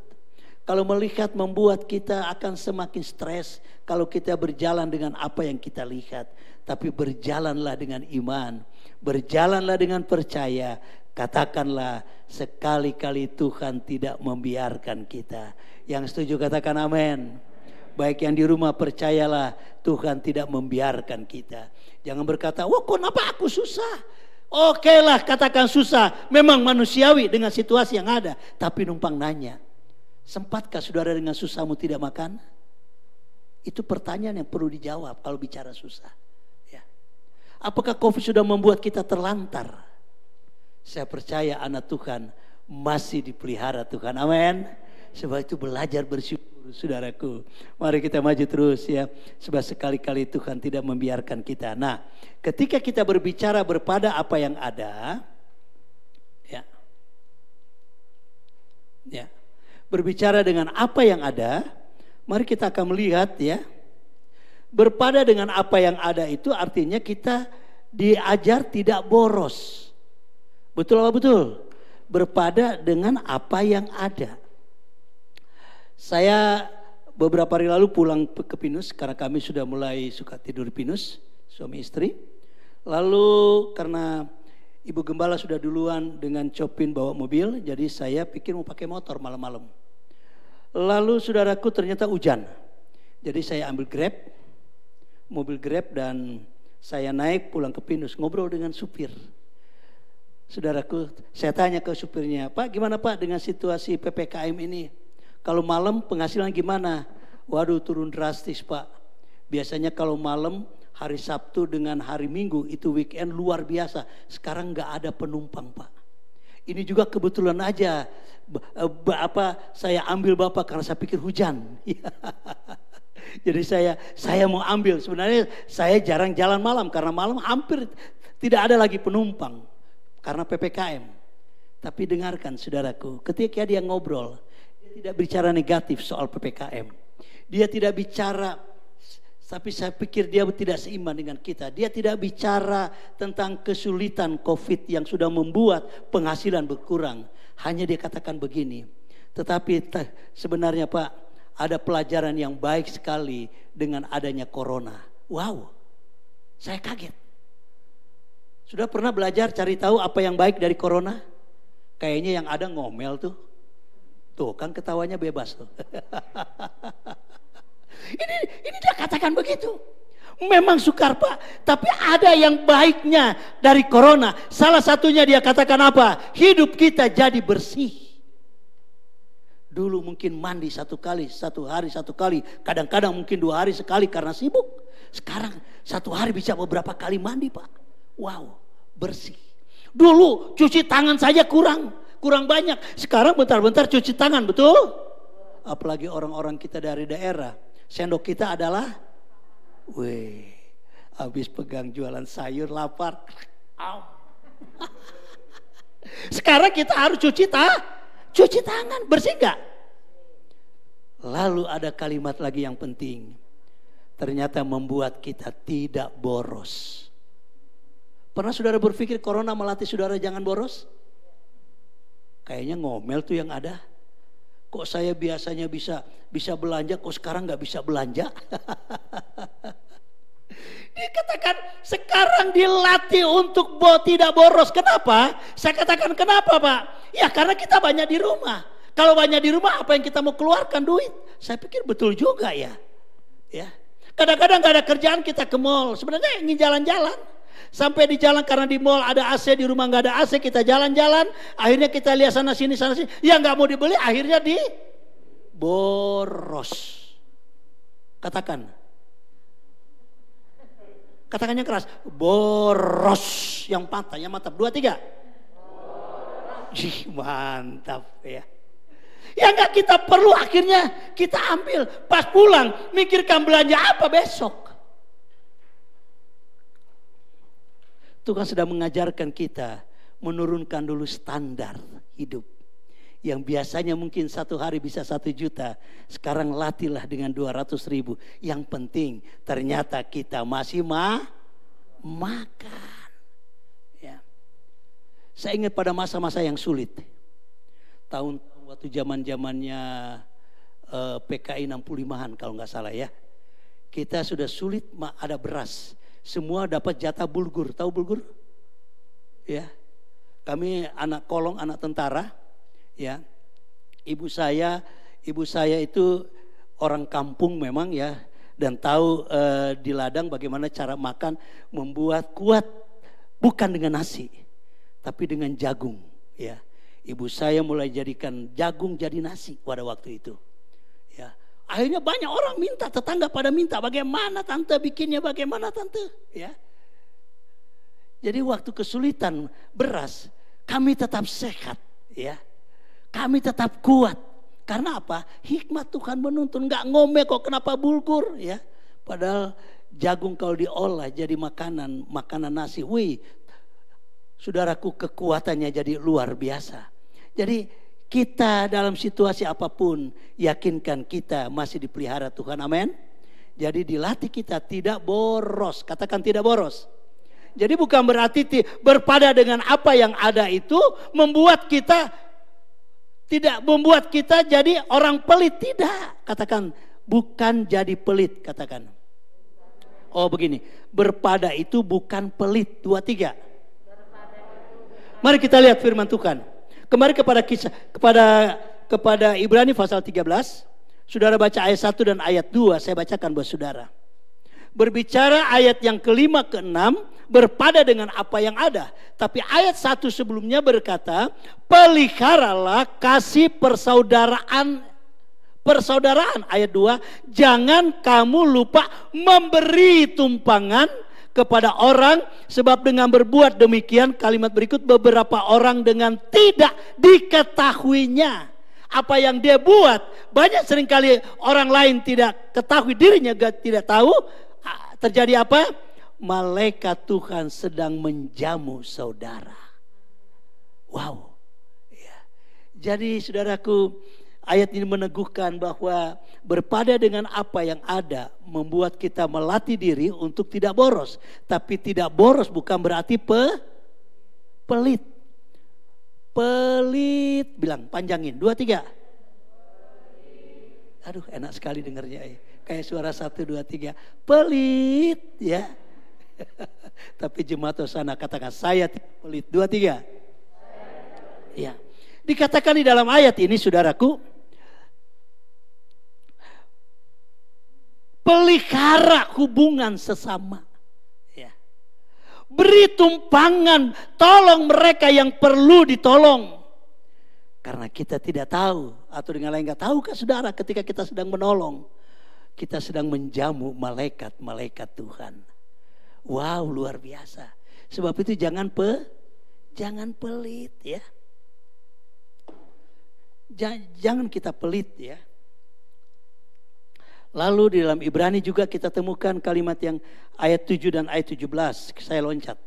Kalau melihat membuat kita akan semakin stres kalau kita berjalan dengan apa yang kita lihat. Tapi berjalanlah dengan iman, berjalanlah dengan percaya. Katakanlah sekali-kali Tuhan tidak membiarkan kita. Yang setuju katakan amin. Baik yang di rumah percayalah Tuhan tidak membiarkan kita. Jangan berkata, wah kenapa aku susah? Oke lah katakan susah. Memang manusiawi dengan situasi yang ada. Tapi numpang nanya. Sempatkah saudara dengan susahmu tidak makan? Itu pertanyaan yang perlu dijawab kalau bicara susah. Ya. Apakah COVID sudah membuat kita terlantar? Saya percaya anak Tuhan masih dipelihara Tuhan. Amin. Sebab itu belajar bersyukur saudaraku. Mari kita maju terus ya. Sebab sekali-kali Tuhan tidak membiarkan kita. Nah, ketika kita berbicara berpada apa yang ada. Ya. Berbicara dengan apa yang ada, mari kita akan melihat ya. Berpada dengan apa yang ada itu artinya kita diajar tidak boros. Betul apa betul? Berpada dengan apa yang ada. Saya beberapa hari lalu pulang ke Pinus karena kami sudah mulai suka tidur di Pinus, suami istri. Lalu karena Ibu Gembala sudah duluan dengan Copin bawa mobil, jadi saya pikir mau pakai motor malam-malam. Lalu saudaraku ternyata hujan. Jadi saya ambil Grab, mobil Grab dan saya naik pulang ke Pinus, ngobrol dengan supir. Saudaraku, saya tanya ke supirnya, Pak gimana Pak dengan situasi PPKM ini? Kalau malam penghasilan gimana? Waduh turun drastis Pak. Biasanya kalau malam hari Sabtu dengan hari Minggu itu weekend luar biasa. Sekarang nggak ada penumpang Pak. Ini juga kebetulan aja saya ambil Bapak karena saya pikir hujan. Jadi saya mau ambil. Sebenarnya saya jarang jalan malam karena malam hampir tidak ada lagi penumpang karena PPKM. Tapi dengarkan saudaraku, ketika dia ngobrol, dia tidak bicara negatif soal PPKM. Dia tidak bicara, tapi saya pikir dia tidak seiman dengan kita. Dia tidak bicara tentang kesulitan COVID yang sudah membuat penghasilan berkurang. Hanya dia katakan begini. Tetapi sebenarnya Pak, ada pelajaran yang baik sekali dengan adanya corona. Wow, saya kaget. Sudah pernah belajar cari tahu apa yang baik dari corona? Kayaknya yang ada ngomel tuh. Tuh kan ketawanya bebas tuh. Ini dia katakan begitu. Memang sukar Pak, tapi ada yang baiknya dari corona. Salah satunya dia katakan apa? Hidup kita jadi bersih. Dulu mungkin mandi satu hari satu kali. Kadang-kadang mungkin 2 hari sekali karena sibuk. Sekarang 1 hari bisa beberapa kali mandi Pak. Wow, bersih. Dulu cuci tangan saja kurang banyak. Sekarang bentar-bentar cuci tangan, betul? Apalagi orang-orang kita dari daerah. Sendok kita adalah, habis pegang jualan sayur lapar. Sekarang kita harus cuci tangan, bersih gak? Lalu ada kalimat lagi yang penting. Ternyata membuat kita tidak boros. Pernah saudara berpikir corona melatih saudara jangan boros? Kayaknya ngomel tuh yang ada. Kok saya biasanya bisa belanja, kok sekarang gak bisa belanja? Dikatakan sekarang dilatih untuk tidak boros. Kenapa? Saya katakan kenapa Pak? Ya karena kita banyak di rumah. Kalau banyak di rumah apa yang kita mau keluarkan duit? Saya pikir betul juga ya. Ya. Kadang-kadang gak ada kerjaan kita ke mall. Sebenarnya ingin jalan-jalan. Sampai di jalan karena di mall ada AC, di rumah gak ada AC, kita jalan-jalan. Akhirnya kita lihat sana sini. Yang gak mau dibeli akhirnya boros. Katakan. Katakannya keras. Boros. Yang mantap. 2, 3. Mantap ya. Yang gak kita perlu akhirnya kita ambil. Pas pulang mikirkan belanja apa besok. Tuhan sedang mengajarkan kita menurunkan dulu standar hidup. Yang biasanya mungkin satu hari bisa 1 juta. Sekarang latihlah dengan 200.000. Yang penting ternyata kita masih makan. Ya. Saya ingat pada masa-masa yang sulit. Tahun waktu zaman-zamannya PKI 65-an kalau nggak salah ya. Kita sudah sulit ada beras. Semua dapat jatah bulgur. Tahu bulgur? Ya. Kami anak kolong, anak tentara. Ya. Ibu saya itu orang kampung memang ya. Dan tahu di ladang bagaimana cara makan membuat kuat. Bukan dengan nasi. Tapi dengan jagung. Ya. Ibu saya mulai jadikan jagung jadi nasi pada waktu itu. Ya. Akhirnya banyak orang minta, tetangga pada minta, bagaimana tante bikinnya, bagaimana tante. Ya. Jadi waktu kesulitan beras, kami tetap sehat. Ya. Kami tetap kuat. Karena apa? Hikmat Tuhan menuntun, gak ngomel kok kenapa bulgur. Ya. Padahal jagung kalau diolah jadi makanan nasi. Wih, saudaraku kekuatannya jadi luar biasa. Jadi kita dalam situasi apapun yakinkan kita masih dipelihara Tuhan. Amin. Jadi dilatih kita tidak boros. Katakan tidak boros. Jadi bukan berarti berpada dengan apa yang ada itu membuat kita jadi orang pelit. Tidak. Katakan bukan jadi pelit. Katakan. Oh begini. Berpada itu bukan pelit. 2, 3. Mari kita lihat firman Tuhan. Kembali kepada Ibrani pasal 13. Saudara baca ayat 1 dan ayat 2. Saya bacakan buat saudara. Berbicara ayat yang kelima ke-6. Berpada dengan apa yang ada. Tapi ayat 1 sebelumnya berkata. Peliharalah kasih persaudaraan. Ayat 2. Jangan kamu lupa memberi tumpangan kepada orang, sebab dengan berbuat demikian, kalimat berikut, beberapa orang dengan tidak diketahuinya apa yang dia buat, banyak seringkali orang lain tidak ketahui, dirinya tidak tahu, terjadi apa? Malaikat Tuhan sedang menjamu saudara. Wow. Ya. Jadi saudaraku, ayat ini meneguhkan bahwa berpada dengan apa yang ada membuat kita melatih diri untuk tidak boros. Tapi tidak boros bukan berarti pelit. Pelit, bilang panjangin. 2, 3. Aduh enak sekali dengarnya. Kayak suara 1, 2, 3. Pelit ya. Tapi jemaat sana katakan saya tidak pelit. 2, 3. Ya. Dikatakan di dalam ayat ini saudaraku. Pelihara hubungan sesama. Ya. Beri tumpangan, tolong mereka yang perlu ditolong. Karena kita tidak tahu, atau dengan lain gak tahukah saudara, ketika kita sedang menolong, kita sedang menjamu malaikat Tuhan. Wow, luar biasa. Sebab itu jangan pelit ya. Jangan kita pelit ya. Lalu di dalam Ibrani juga kita temukan kalimat yang ayat 7 dan ayat 17. Saya loncat.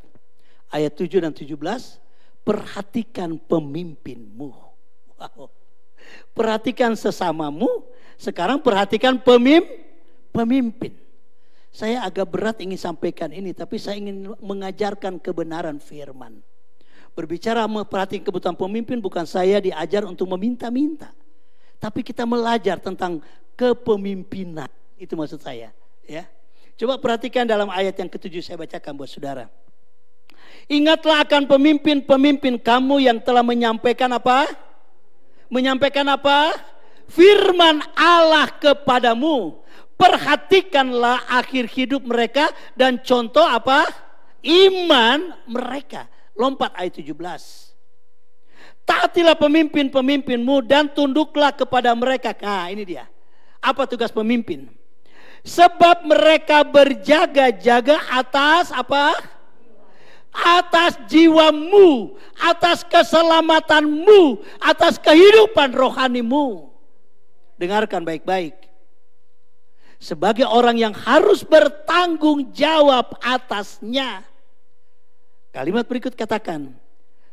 Ayat 7 dan 17. Perhatikan pemimpinmu. Wow. Perhatikan sesamamu. Sekarang perhatikan pemimpin. Saya agak berat ingin sampaikan ini. Tapi saya ingin mengajarkan kebenaran firman. Berbicara memperhatikan kebutuhan pemimpin. Bukan saya diajar untuk meminta-minta. Tapi kita belajar tentang kepemimpinan. Itu maksud saya. Ya. Coba perhatikan dalam ayat yang ke-7 saya bacakan buat saudara. Ingatlah akan pemimpin-pemimpin kamu yang telah menyampaikan apa? Menyampaikan apa? Firman Allah kepadamu. Perhatikanlah akhir hidup mereka dan contoh apa? Iman mereka. Lompat ayat 17. Taatilah pemimpin-pemimpinmu dan tunduklah kepada mereka. Nah, ini dia. Apa tugas pemimpin? Sebab mereka berjaga-jaga atas apa? Atas jiwamu, atas keselamatanmu, atas kehidupan rohanimu. Dengarkan baik-baik. Sebagai orang yang harus bertanggung jawab atasnya. Kalimat berikut katakan,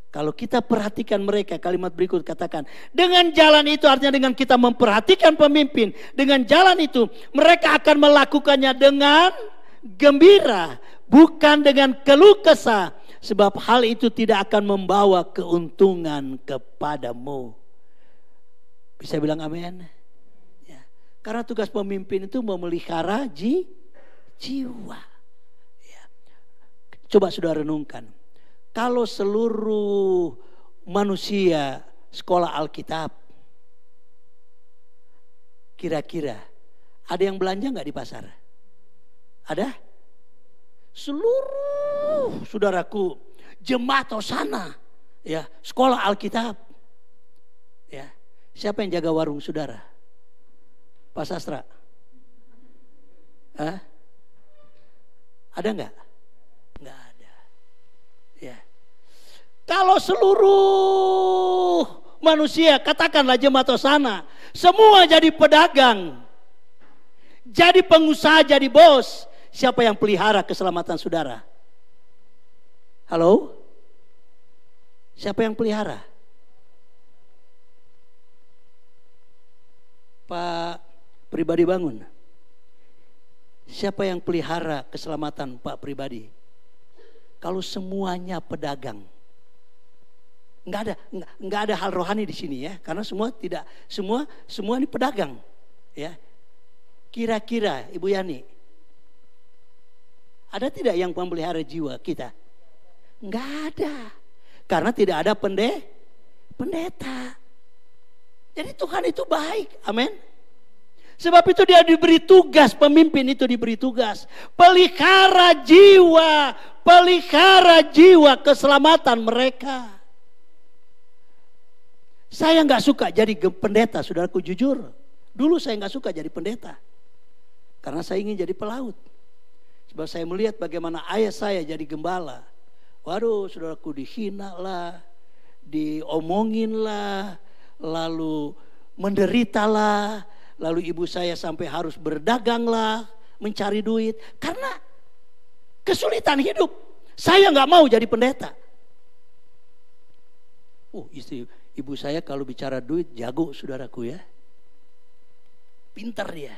kalau kita perhatikan mereka, kalimat berikut katakan, dengan jalan itu artinya dengan kita memperhatikan pemimpin, dengan jalan itu mereka akan melakukannya dengan gembira, bukan dengan keluh kesah, sebab hal itu tidak akan membawa keuntungan kepadamu. Bisa bilang amin? Ya. Karena tugas pemimpin itu memelihara jiwa. Ya. Coba saudara renungkan. Kalau seluruh manusia sekolah Alkitab, kira-kira ada yang belanja nggak di pasar? Ada? Seluruh saudaraku jemaat Hosana, ya sekolah Alkitab, ya siapa yang jaga warung saudara? Pak Sastra? Hah? Ada nggak? Nggak ada. Ya. Kalau seluruh manusia, katakanlah jemaat Hosana, semua jadi pedagang, jadi pengusaha, jadi bos, siapa yang pelihara keselamatan saudara? Halo? Siapa yang pelihara? Pak Pribadi bangun. Siapa yang pelihara keselamatan Pak Pribadi? Kalau semuanya pedagang. Nggak ada hal rohani di sini ya, karena semua ini pedagang, ya. Kira-kira Ibu Yani, ada tidak yang memelihara jiwa kita? Nggak ada, karena tidak ada pendeta. Jadi Tuhan itu baik, amin. Sebab itu dia diberi tugas, pemimpin itu diberi tugas, pelihara jiwa keselamatan mereka. Saya nggak suka jadi pendeta, saudaraku jujur. Dulu saya nggak suka jadi pendeta, karena saya ingin jadi pelaut. Sebab saya melihat bagaimana ayah saya jadi gembala. Waduh, saudaraku dihina lah, diomongin lah, lalu menderita lah, lalu ibu saya sampai harus berdagang lah, mencari duit karena kesulitan hidup. Saya nggak mau jadi pendeta. Ibu saya kalau bicara duit jago saudaraku ya. Pintar dia.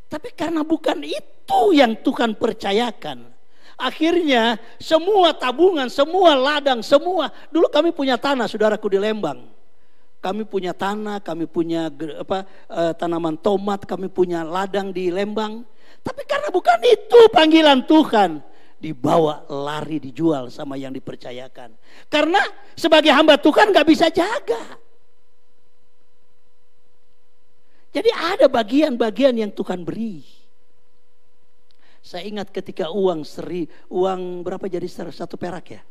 Tapi karena bukan itu yang Tuhan percayakan. Akhirnya semua tabungan, semua ladang, semua. Dulu kami punya tanah saudaraku di Lembang. Kami punya tanah, kami punya tanaman tomat, kami punya ladang di Lembang. Tapi karena bukan itu panggilan Tuhan, dibawa lari dijual sama yang dipercayakan. Karena sebagai hamba Tuhan gak bisa jaga. Jadi ada bagian-bagian yang Tuhan beri. Saya ingat ketika uang berapa jadi 1 perak ya?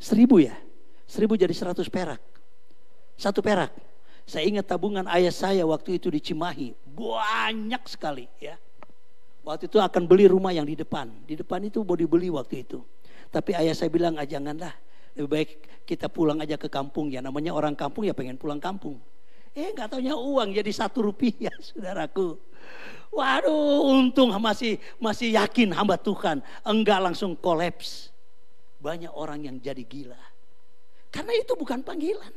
1.000 ya? 1.000 jadi 100 perak. 1 perak. Saya ingat tabungan ayah saya waktu itu di Cimahi. Banyak sekali ya. Waktu itu akan beli rumah yang di depan. Di depan itu mau dibeli waktu itu. Tapi ayah saya bilang, janganlah. Lebih baik kita pulang aja ke kampung ya. Namanya orang kampung ya pengen pulang kampung. Gak taunya uang jadi 1 rupiah saudaraku. Waduh, untung masih yakin hamba Tuhan. Enggak langsung kolaps. Banyak orang yang jadi gila. Karena itu bukan panggilan.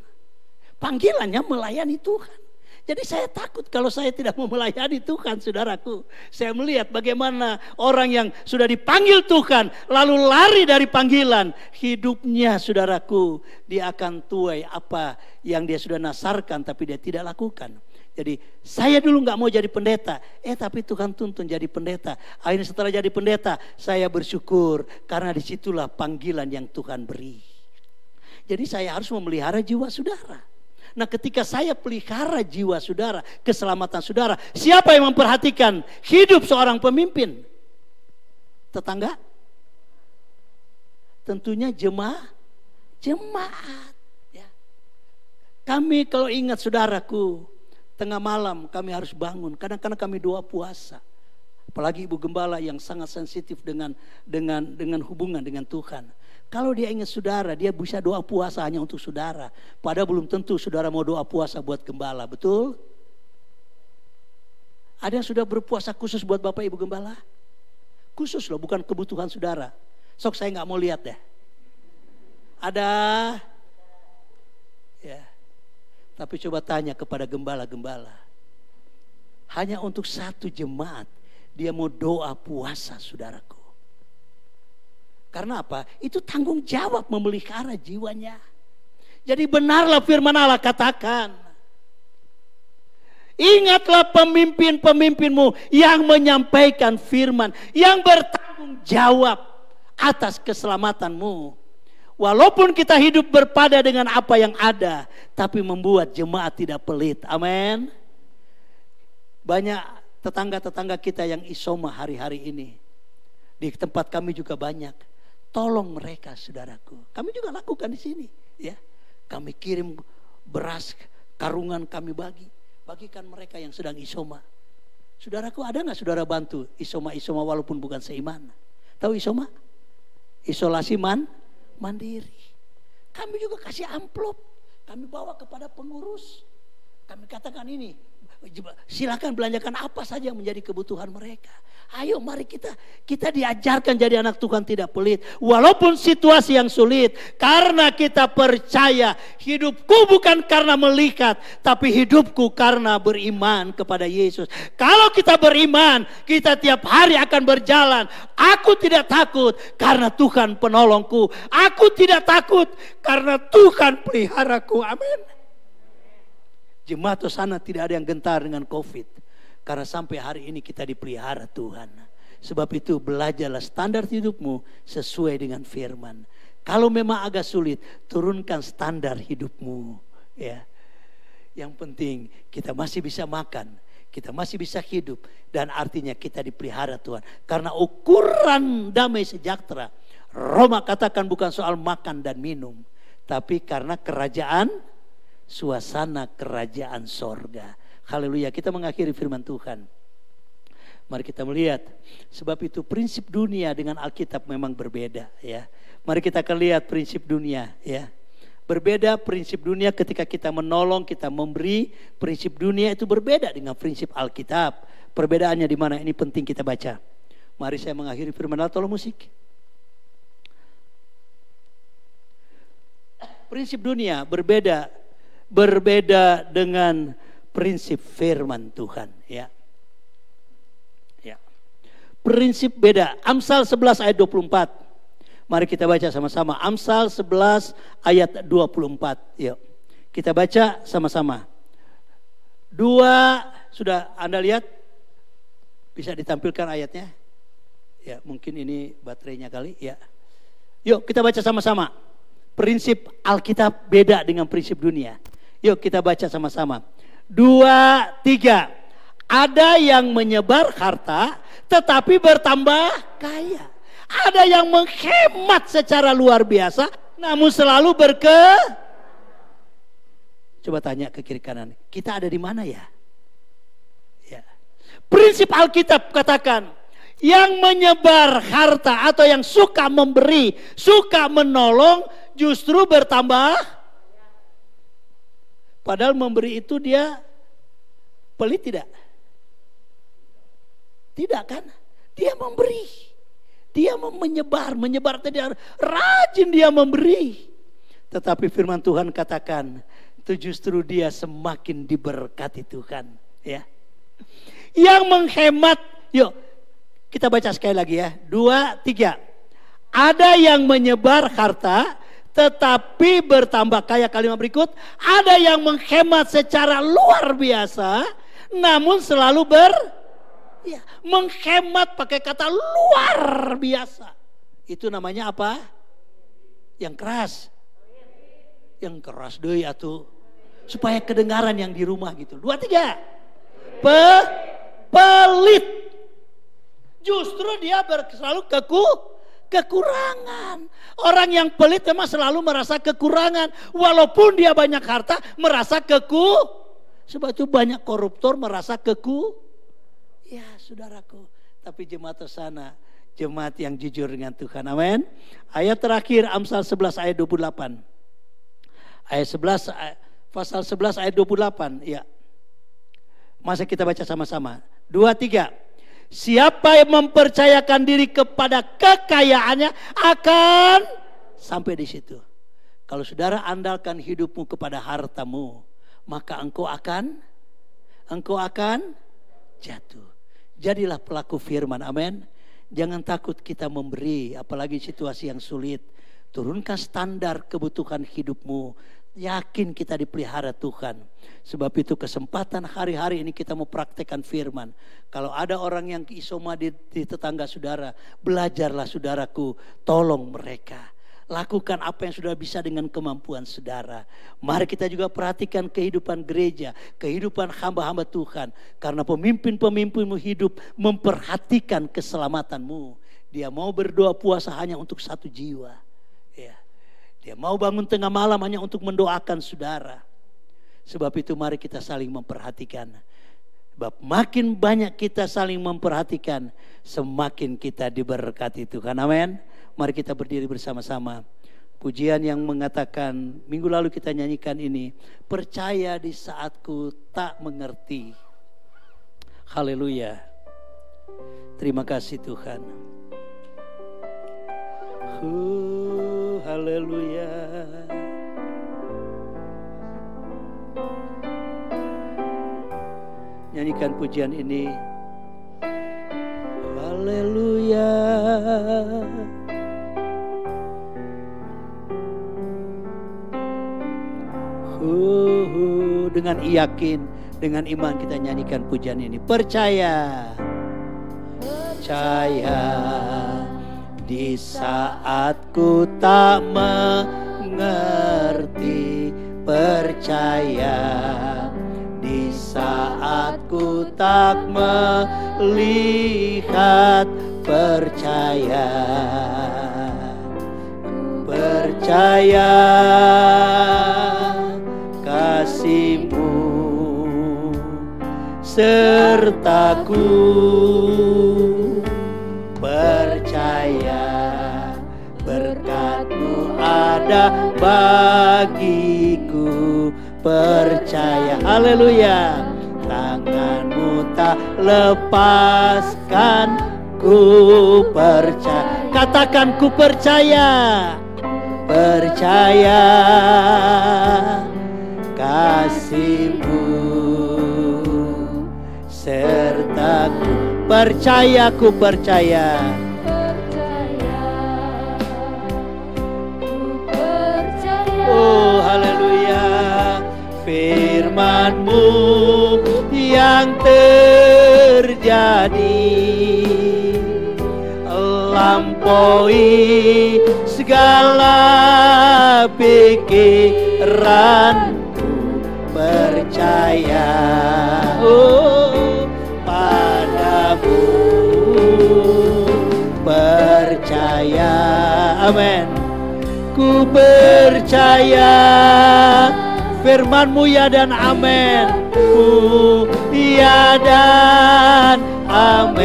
Panggilannya melayani Tuhan. Jadi saya takut kalau saya tidak mau melayani Tuhan saudaraku. Saya melihat bagaimana orang yang sudah dipanggil Tuhan lalu lari dari panggilan. Hidupnya saudaraku, dia akan tuai apa yang dia sudah nasarkan tapi dia tidak lakukan. Jadi saya dulu gak mau jadi pendeta. Tapi Tuhan tuntun jadi pendeta. Akhirnya setelah jadi pendeta saya bersyukur. Karena disitulah panggilan yang Tuhan beri. Jadi saya harus memelihara jiwa saudara. Nah ketika saya pelihara jiwa saudara, keselamatan saudara, siapa yang memperhatikan hidup seorang pemimpin? Tetangga? Tentunya jemaat. Ya. Kami kalau ingat saudaraku, tengah malam kami harus bangun. Kadang-kadang kami doa puasa. Apalagi ibu gembala yang sangat sensitif dengan hubungan dengan Tuhan. Kalau dia ingat saudara, dia bisa doa puasa hanya untuk saudara. Padahal belum tentu saudara mau doa puasa buat gembala, betul? Ada yang sudah berpuasa khusus buat Bapak Ibu Gembala? Khusus loh, bukan kebutuhan saudara. Sok saya nggak mau lihat deh. Ada? Ya. Tapi coba tanya kepada gembala-gembala. Hanya untuk satu jemaat, dia mau doa puasa saudaraku. Karena apa? Itu tanggung jawab memelihara jiwanya. Jadi benarlah firman Allah katakan. Ingatlah pemimpin-pemimpinmu yang menyampaikan firman. Yang bertanggung jawab atas keselamatanmu. Walaupun kita hidup berpada dengan apa yang ada. Tapi membuat jemaat tidak pelit. Amin. Banyak tetangga-tetangga kita yang isoma hari-hari ini. Di tempat kami juga banyak. Tolong mereka saudaraku. Kami juga lakukan di sini. Ya, kami kirim beras, karungan kami bagikan mereka yang sedang isoma. Saudaraku, ada nggak saudara bantu isoma walaupun bukan seiman? Tahu isoma? Isolasi mandiri. Kami juga kasih amplop. Kami bawa kepada pengurus. Kami katakan ini, silakan belanjakan apa saja yang menjadi kebutuhan mereka. Ayo mari kita diajarkan jadi anak Tuhan tidak pelit. Walaupun situasi yang sulit. Karena kita percaya hidupku bukan karena melihat. Tapi hidupku karena beriman kepada Yesus. Kalau kita beriman, kita tiap hari akan berjalan. Aku tidak takut karena Tuhan penolongku. Aku tidak takut karena Tuhan peliharaku. Amin. Jemaat Hosana tidak ada yang gentar dengan COVID. Karena sampai hari ini kita dipelihara Tuhan. Sebab itu belajarlah standar hidupmu sesuai dengan firman. Kalau memang agak sulit, turunkan standar hidupmu. Ya. Yang penting kita masih bisa makan. Kita masih bisa hidup. Dan artinya kita dipelihara Tuhan. Karena ukuran damai sejahtera. Roma katakan bukan soal makan dan minum. Tapi karena kerajaan, suasana kerajaan sorga. Haleluya, kita mengakhiri firman Tuhan. Mari kita melihat, sebab itu prinsip dunia dengan Alkitab memang berbeda ya. Mari kita akan lihat prinsip dunia ya. Berbeda prinsip dunia ketika kita menolong, kita memberi. Prinsip dunia itu berbeda dengan prinsip Alkitab. Perbedaannya di mana? Ini penting kita baca. Mari saya mengakhiri firman Allah, tolong musik. Prinsip dunia berbeda dengan prinsip firman Tuhan ya. Ya. Prinsip beda. Amsal 11 ayat 24. Mari kita baca sama-sama. Amsal 11 ayat 24. Yuk. Kita baca sama-sama. Sudah Anda lihat? Bisa ditampilkan ayatnya? Ya, mungkin ini baterainya kali ya. Yuk kita baca sama-sama. Prinsip Alkitab beda dengan prinsip dunia. Yuk kita baca sama-sama. 2, 3. Ada yang menyebar harta tetapi bertambah kaya. Ada yang menghemat secara luar biasa namun selalu Coba tanya ke kiri kanan. Kita ada di mana ya? Ya. Prinsip Alkitab katakan yang menyebar harta atau yang suka memberi, suka menolong justru bertambah. Padahal memberi itu dia pelit tidak? Tidak kan? Dia memberi. Dia menyebar tadi rajin dia memberi. Tetapi firman Tuhan katakan itu justru dia semakin diberkati Tuhan ya. Yang menghemat, yuk kita baca sekali lagi ya. 2, 3. Ada yang menyebar harta tetapi bertambah kaya. Kalimat berikut, ada yang menghemat secara luar biasa namun selalu menghemat pakai kata luar biasa. Itu namanya apa? Yang keras. Yang keras deh atuh. Supaya kedengaran yang di rumah gitu. 2, 3. Pelit. Justru dia selalu kekurangan. Orang yang pelit memang selalu merasa kekurangan. Walaupun dia banyak harta, merasa sebab itu banyak koruptor merasa Ya saudaraku. Tapi jemaat sana, jemaat yang jujur dengan Tuhan. Amin. Ayat terakhir Amsal 11 ayat 28. Ayat 11, pasal 11 ayat 28. Ya. Masa kita baca sama-sama. 2, 3. Siapa yang mempercayakan diri kepada kekayaannya akan sampai di situ. Kalau saudara andalkan hidupmu kepada hartamu, maka engkau akan jatuh. Jadilah pelaku firman. Amin. Jangan takut kita memberi, apalagi situasi yang sulit. Turunkan standar kebutuhan hidupmu. Yakin kita dipelihara Tuhan. Sebab itu kesempatan hari-hari ini kita mau praktekkan firman. Kalau ada orang yang isoma di tetangga saudara, belajarlah saudaraku, tolong mereka. Lakukan apa yang sudah bisa dengan kemampuan saudara. Mari kita juga perhatikan kehidupan gereja, kehidupan hamba-hamba Tuhan. Karena pemimpin-pemimpinmu hidup memperhatikan keselamatanmu. Dia mau berdoa puasa hanya untuk 1 jiwa. Ya. Dia mau bangun tengah malam hanya untuk mendoakan saudara. Sebab itu mari kita saling memperhatikan. Sebab makin banyak kita saling memperhatikan, semakin kita diberkati Tuhan. Amin. Mari kita berdiri bersama-sama. Pujian yang mengatakan, minggu lalu kita nyanyikan ini, percaya di saatku tak mengerti. Haleluya. Terima kasih Tuhan. Haleluya. Nyanyikan pujian ini. Haleluya. Dengan yakin, dengan iman kita nyanyikan pujian ini. Percaya. Di saat ku tak mengerti, percaya. Di saat ku tak melihat, percaya. Percaya kasih-Mu sertaku. Percaya berkat-Mu ada bagiku. Percaya, haleluya. Tangan-Mu tak lepaskan. Ku percaya. Katakan ku percaya. Percaya kasih-Mu sertaku. Percaya, ku percaya. Oh haleluya. Firman-Mu yang terjadi lampaui segala pikiranku. Percaya padamu. Percaya, amin. Ku percaya firman-Mu ya dan amin. Ku ya dan amin.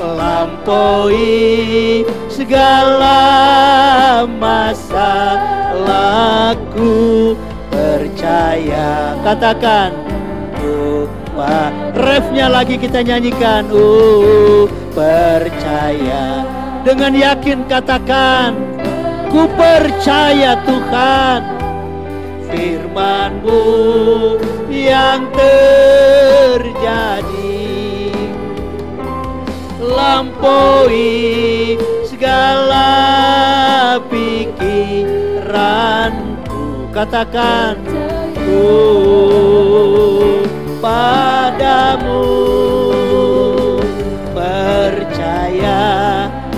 Lampaui segala masalahku. Percaya, katakan. Refnya lagi kita nyanyikan. Percaya. Dengan yakin katakan, ku percaya Tuhan. Firman-Mu yang terjadi lampaui segala pikiranku. Katakan padamu. Percaya.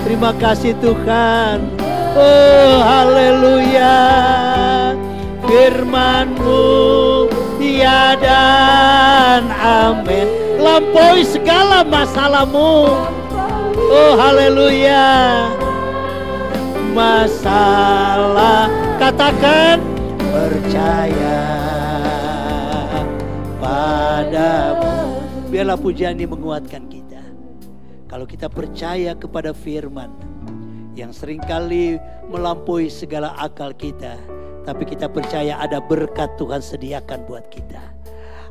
Terima kasih Tuhan. Oh haleluya. firman-Mu, ya dan amin. Lampaui segala masalahmu. Oh haleluya. Masalah, katakan percaya padamu. Biarlah pujian ini menguatkan kita. Kalau kita percaya kepada firman yang seringkali melampaui segala akal kita, tapi kita percaya ada berkat Tuhan sediakan buat kita.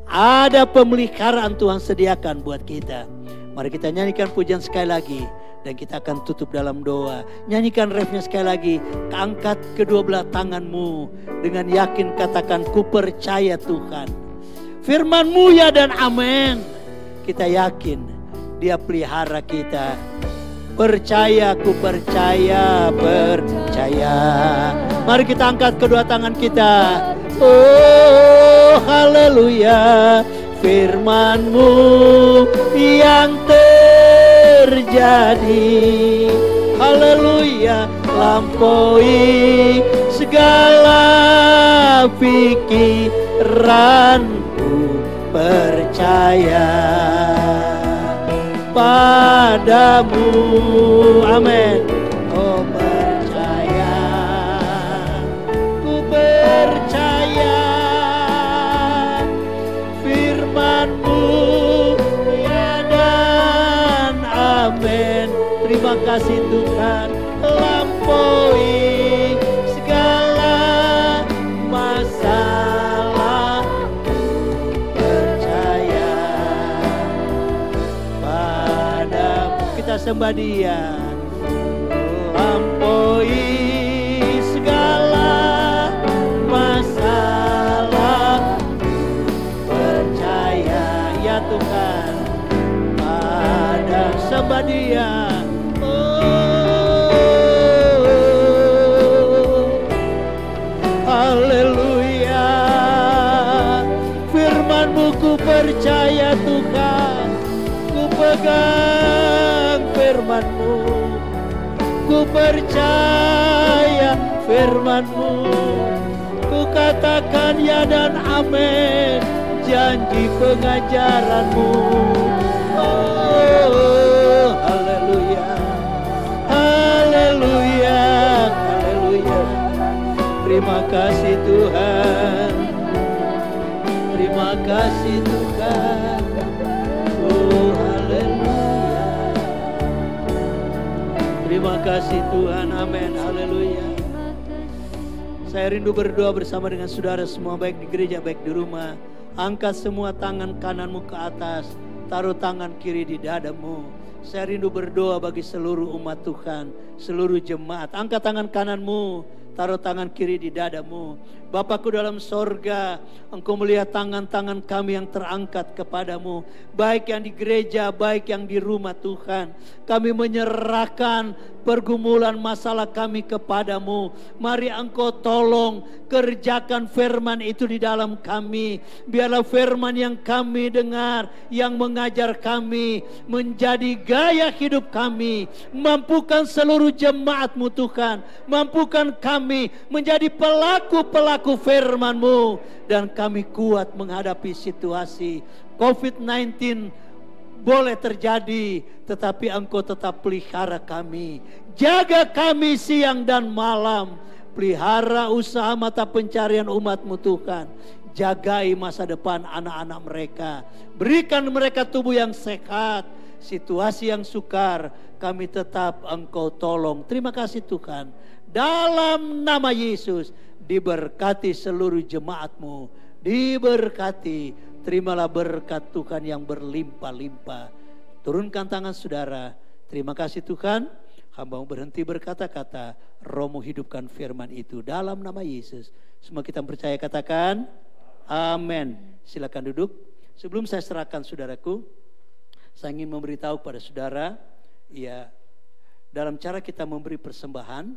Ada pemeliharaan Tuhan sediakan buat kita. Mari kita nyanyikan pujian sekali lagi. Dan kita akan tutup dalam doa. Nyanyikan refnya sekali lagi. Angkat kedua belah tanganmu. Dengan yakin katakan, ku percaya Tuhan. Firman-Mu ya dan amin. Kita yakin Dia pelihara kita. Percaya, ku percaya, percaya. Mari kita angkat kedua tangan kita. Oh haleluya. Firman-Mu yang terjadi, haleluya, lampaui segala pikiranku, percaya padamu, amin. Oh percaya, ku percaya firman-Mu ya dan amin. Terima kasih Tuhan, lampaui segala masalah, percaya padamu. Kita sembah Dia. Lampaui segala masalah, percaya ya Tuhan pada sembah Dia. Haleluya. Firman-Mu ku percaya Tuhan. Ku pegang firman-Mu. Ku percaya firman-Mu. Ku katakan ya dan amin. Janji pengajaran-Mu. Oh, haleluya. Haleluya. Haleluya. Terima kasih Tuhan. Terima kasih Tuhan. Oh haleluya. Terima kasih Tuhan. Amin. Haleluya. Saya rindu berdoa bersama dengan saudara semua, baik di gereja baik di rumah. Angkat semua tangan kananmu ke atas. Taruh tangan kiri di dadamu. Saya rindu berdoa bagi seluruh umat Tuhan, seluruh jemaat. Angkat tangan kananmu, taruh tangan kiri di dadamu. Bapakku dalam sorga, Engkau melihat tangan-tangan kami yang terangkat kepadamu. Baik yang di gereja, baik yang di rumah Tuhan. Kami menyerahkan pergumulan masalah kami kepadamu. Mari Engkau tolong kerjakan firman itu di dalam kami. Biarlah firman yang kami dengar, yang mengajar kami, menjadi gaya hidup kami. Mampukan seluruh jemaat-Mu Tuhan. Mampukan kami menjadi pelaku-pelaku firman-Mu. Dan kami kuat menghadapi situasi COVID-19 boleh terjadi, tetapi Engkau tetap pelihara kami. Jaga kami siang dan malam. Pelihara usaha mata pencarian umat-Mu Tuhan. Jagai masa depan anak-anak mereka. Berikan mereka tubuh yang sehat. Situasi yang sukar, kami tetap Engkau tolong. Terima kasih Tuhan. Dalam nama Yesus, diberkati seluruh jemaat-Mu. Diberkati. Terimalah berkat Tuhan yang berlimpah-limpah. Turunkan tangan saudara. Terima kasih Tuhan. Hamba berhenti berkata-kata. Roh-Mu hidupkan firman itu dalam nama Yesus. Semua kita percaya katakan amin. Silakan duduk. Sebelum saya serahkan saudaraku, saya ingin memberitahu kepada saudara, ya, dalam cara kita memberi persembahan,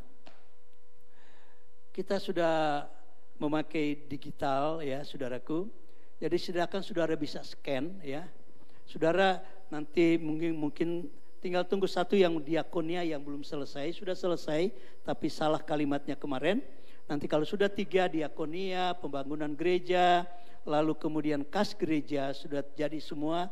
kita sudah memakai digital ya saudaraku. Jadi silakan saudara bisa scan ya. Saudara nanti mungkin Tinggal tunggu satu yang diakonia yang belum selesai. Sudah selesai tapi salah kalimatnya kemarin. Nanti kalau sudah 3 diakonia, pembangunan gereja, lalu kemudian kas gereja sudah jadi semua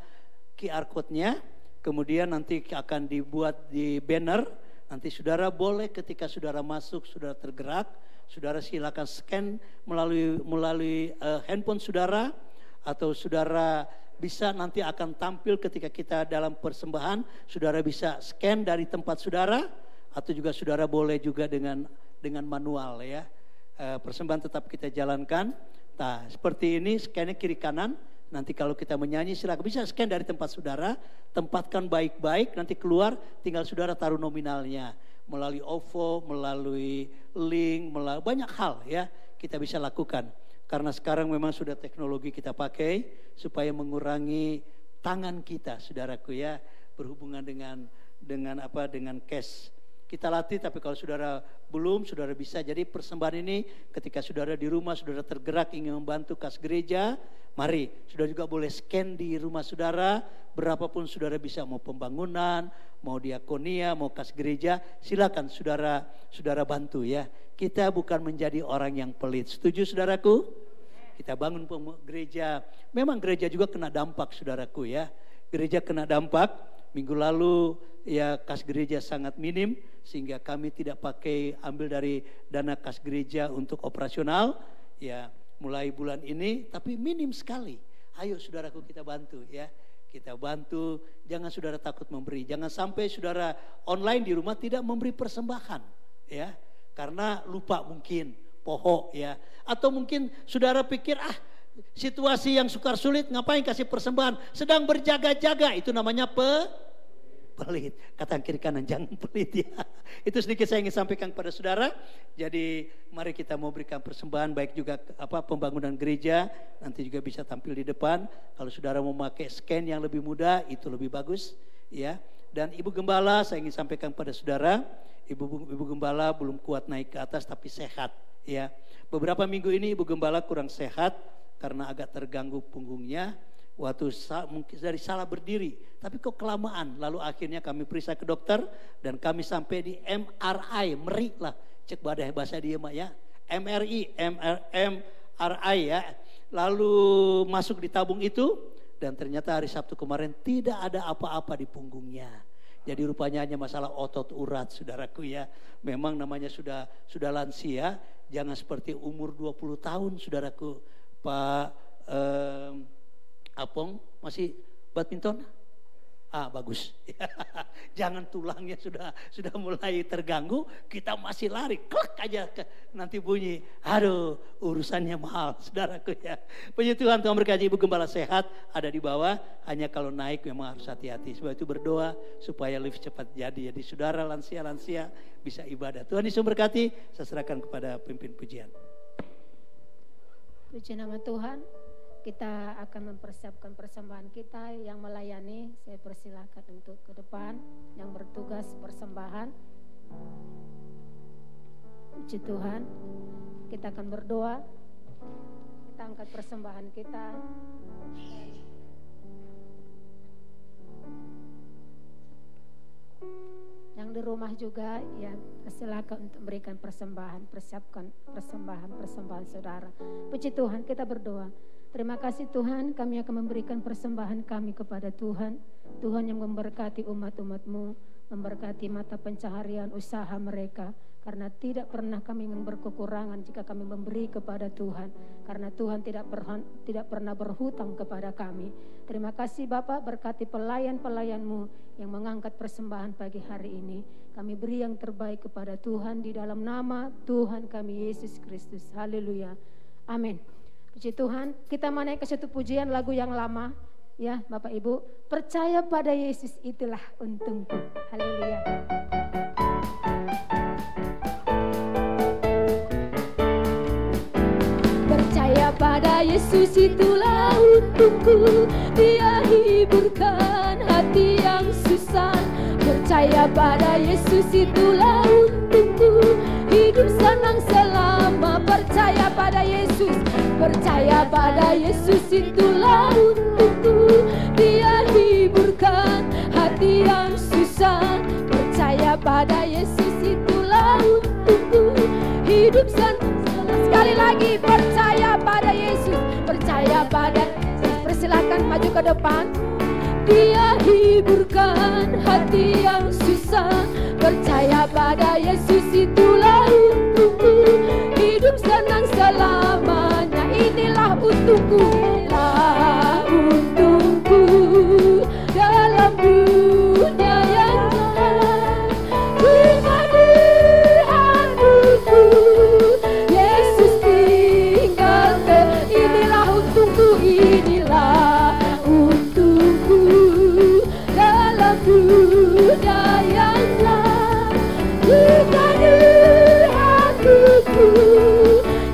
QR code-nya. Kemudian nanti akan dibuat di banner. Nanti saudara boleh ketika saudara masuk, saudara tergerak, saudara silakan scan melalui handphone saudara, atau saudara bisa nanti akan tampil ketika kita dalam persembahan, saudara bisa scan dari tempat saudara, atau juga saudara boleh juga dengan manual ya. Persembahan tetap kita jalankan. Nah, seperti ini scannya kiri kanan. Nanti kalau kita menyanyi silakan bisa scan dari tempat saudara, tempatkan baik-baik, nanti keluar tinggal saudara taruh nominalnya melalui OVO, melalui link, melalui banyak hal ya kita bisa lakukan. Karena sekarang memang sudah teknologi kita pakai supaya mengurangi tangan kita, saudaraku ya, berhubungan dengan cash. Kita latih, tapi kalau saudara belum, saudara bisa. Jadi persembahan ini ketika saudara di rumah, saudara tergerak ingin membantu kas gereja, mari. Saudara juga boleh scan di rumah saudara, berapapun saudara bisa, mau pembangunan, mau diakonia, mau kas gereja, silakan saudara bantu ya. Kita bukan menjadi orang yang pelit. Setuju saudaraku? Kita bangun gereja. Memang gereja juga kena dampak saudaraku ya. Gereja kena dampak. Minggu lalu ya kas gereja sangat minim. Sehingga kami tidak ambil dari dana kas gereja untuk operasional. Ya mulai bulan ini. Tapi minim sekali. Ayo saudaraku kita bantu ya. Kita bantu. Jangan saudara takut memberi. Jangan sampai saudara online di rumah tidak memberi persembahan. Ya. Karena lupa mungkin, pohok ya. Atau mungkin saudara pikir situasi yang sukar sulit ngapain kasih persembahan. Sedang berjaga-jaga, itu namanya pelit. Kata kiri kanan jangan pelit ya. Itu sedikit saya ingin sampaikan kepada saudara. Jadi mari kita mau berikan persembahan, baik juga pembangunan gereja. Nanti juga bisa tampil di depan. Kalau saudara mau pakai scan yang lebih mudah, itu lebih bagus ya. Dan Ibu Gembala saya ingin sampaikan pada saudara. Ibu Gembala belum kuat naik ke atas tapi sehat ya. Beberapa minggu ini Ibu Gembala kurang sehat karena agak terganggu punggungnya waktu mungkin dari salah berdiri, tapi kok kelamaan. Lalu akhirnya kami periksa ke dokter dan kami sampai di MRI, meri lah cek badai bahasa dia mak ya. MRI ya. Lalu masuk di tabung itu dan ternyata hari Sabtu kemarin tidak ada apa-apa di punggungnya. Jadi rupanya hanya masalah otot urat saudaraku ya. Memang namanya sudah lansia. Jangan seperti umur 20 tahun saudaraku. Pak Apong masih badminton? Bagus. Jangan tulangnya sudah mulai terganggu, kita masih lari, klek aja nanti bunyi. Aduh, urusannya mahal, saudaraku ya. Puji Tuhan, Tuhan berkati Ibu Gembala sehat, ada di bawah. Hanya kalau naik memang harus hati-hati. Sebab itu berdoa supaya lift cepat jadi. Jadi saudara lansia bisa ibadah. Tuhan Yesus berkati. Saya serahkan kepada pimpin pujian. Puji nama Tuhan. Kita akan mempersiapkan persembahan kita yang melayani. Saya persilahkan untuk ke depan yang bertugas persembahan. Puji Tuhan. Kita akan berdoa. Kita angkat persembahan kita. Yang di rumah juga ya silakan untuk memberikan persembahan, persiapkan persembahan saudara. Puji Tuhan, kita berdoa. Terima kasih Tuhan, kami akan memberikan persembahan kami kepada Tuhan. Tuhan yang memberkati umat-umat-Mu, memberkati mata pencaharian usaha mereka. Karena tidak pernah kami berkekurangan jika kami memberi kepada Tuhan. Karena Tuhan tidak pernah berhutang kepada kami. Terima kasih Bapak, berkati pelayan-pelayan-Mu yang mengangkat persembahan pagi hari ini. Kami beri yang terbaik kepada Tuhan di dalam nama Tuhan kami Yesus Kristus. Haleluya. Amin. Puji Tuhan, kita mau naik ke satu pujian lagu yang lama. Ya Bapak Ibu, percaya pada Yesus itulah untungku. Haleluya. Percaya pada Yesus itulah untungku. Dia hiburkan hati yang susah. Percaya pada Yesus itulah untungku. Hidup senang selama percaya pada Yesus. Percaya pada Yesus itulah untungku. Dia hiburkan hati yang susah. sekali lagi percaya pada Yesus, percaya pada Yesus. Persilakan maju ke depan. Dia hiburkan hati yang susah, percaya pada Yesus itulah untukku. Hidup senang selamanya, inilah untukku, inilah untukku. Dalam dunia yang gelap, cuma di hatiku Yesus tinggalkan. Inilah untukku, inilah untukku. Dalam dunia yang gelap, cuma di hatiku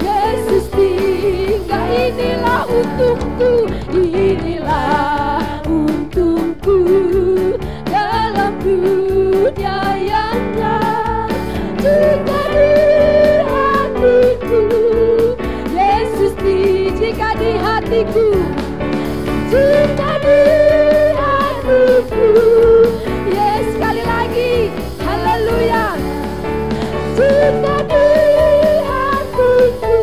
Yesus tinggal. Inilah untukku, inilah untukku. Dalam dunia yang gelap, jika di hatiku Yesus jika di hatiku, jika di hatiku. Yes, sekali lagi, haleluya. Jika di hatiku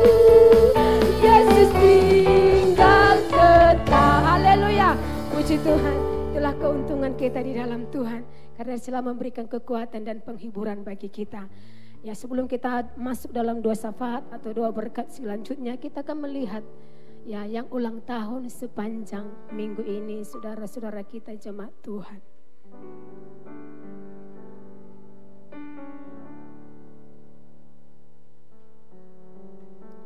Yesus tinggal tetap. Haleluya, puji Tuhan. Itulah keuntungan kita di dalam Tuhan, karena telah memberikan kekuatan dan penghiburan bagi kita. Ya, sebelum kita masuk dalam doa syafaat atau doa berkat selanjutnya, kita akan melihat ya yang ulang tahun sepanjang minggu ini, saudara-saudara kita jemaat Tuhan.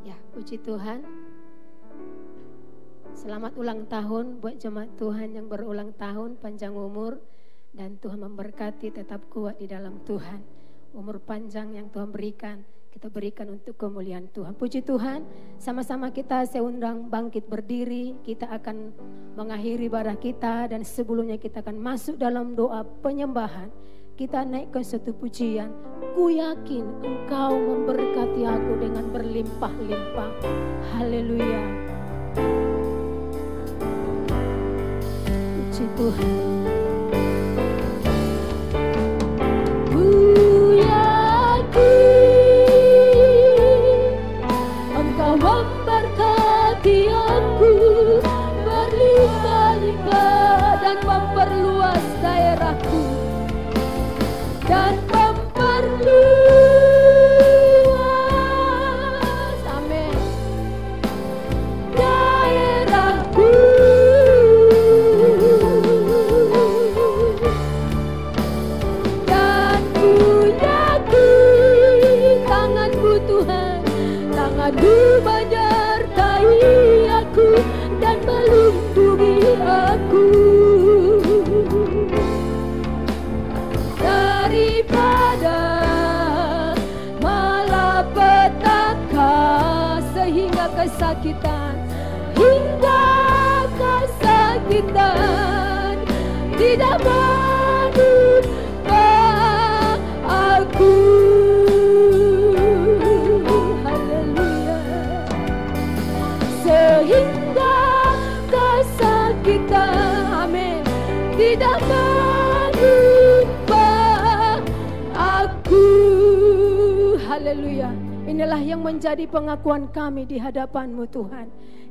Ya, puji Tuhan. Selamat ulang tahun buat jemaat Tuhan yang berulang tahun, panjang umur, dan Tuhan memberkati, tetap kuat di dalam Tuhan. Umur panjang yang Tuhan berikan, kita berikan untuk kemuliaan Tuhan. Puji Tuhan, sama-sama saya undang bangkit berdiri. Kita akan mengakhiri ibadah kita, dan sebelumnya kita akan masuk dalam doa penyembahan. Kita naikkan satu pujian. Ku yakin Engkau memberkati aku dengan berlimpah-limpah. Haleluya. Puji Tuhan. Memberkati aku berlimpah-limpah dan memperluas daerahku dan memperluas, amin, daerahku. Dan ku yakin tangan-Mu Tuhan, tangan-Mu menyertai aku dan melindungi aku daripada malapetaka sehingga kesakitan, tidak menimpa aku. Sehingga kesakitan, amin, tidak menimpa aku. Haleluya. Inilah yang menjadi pengakuan kami di hadapan-Mu Tuhan.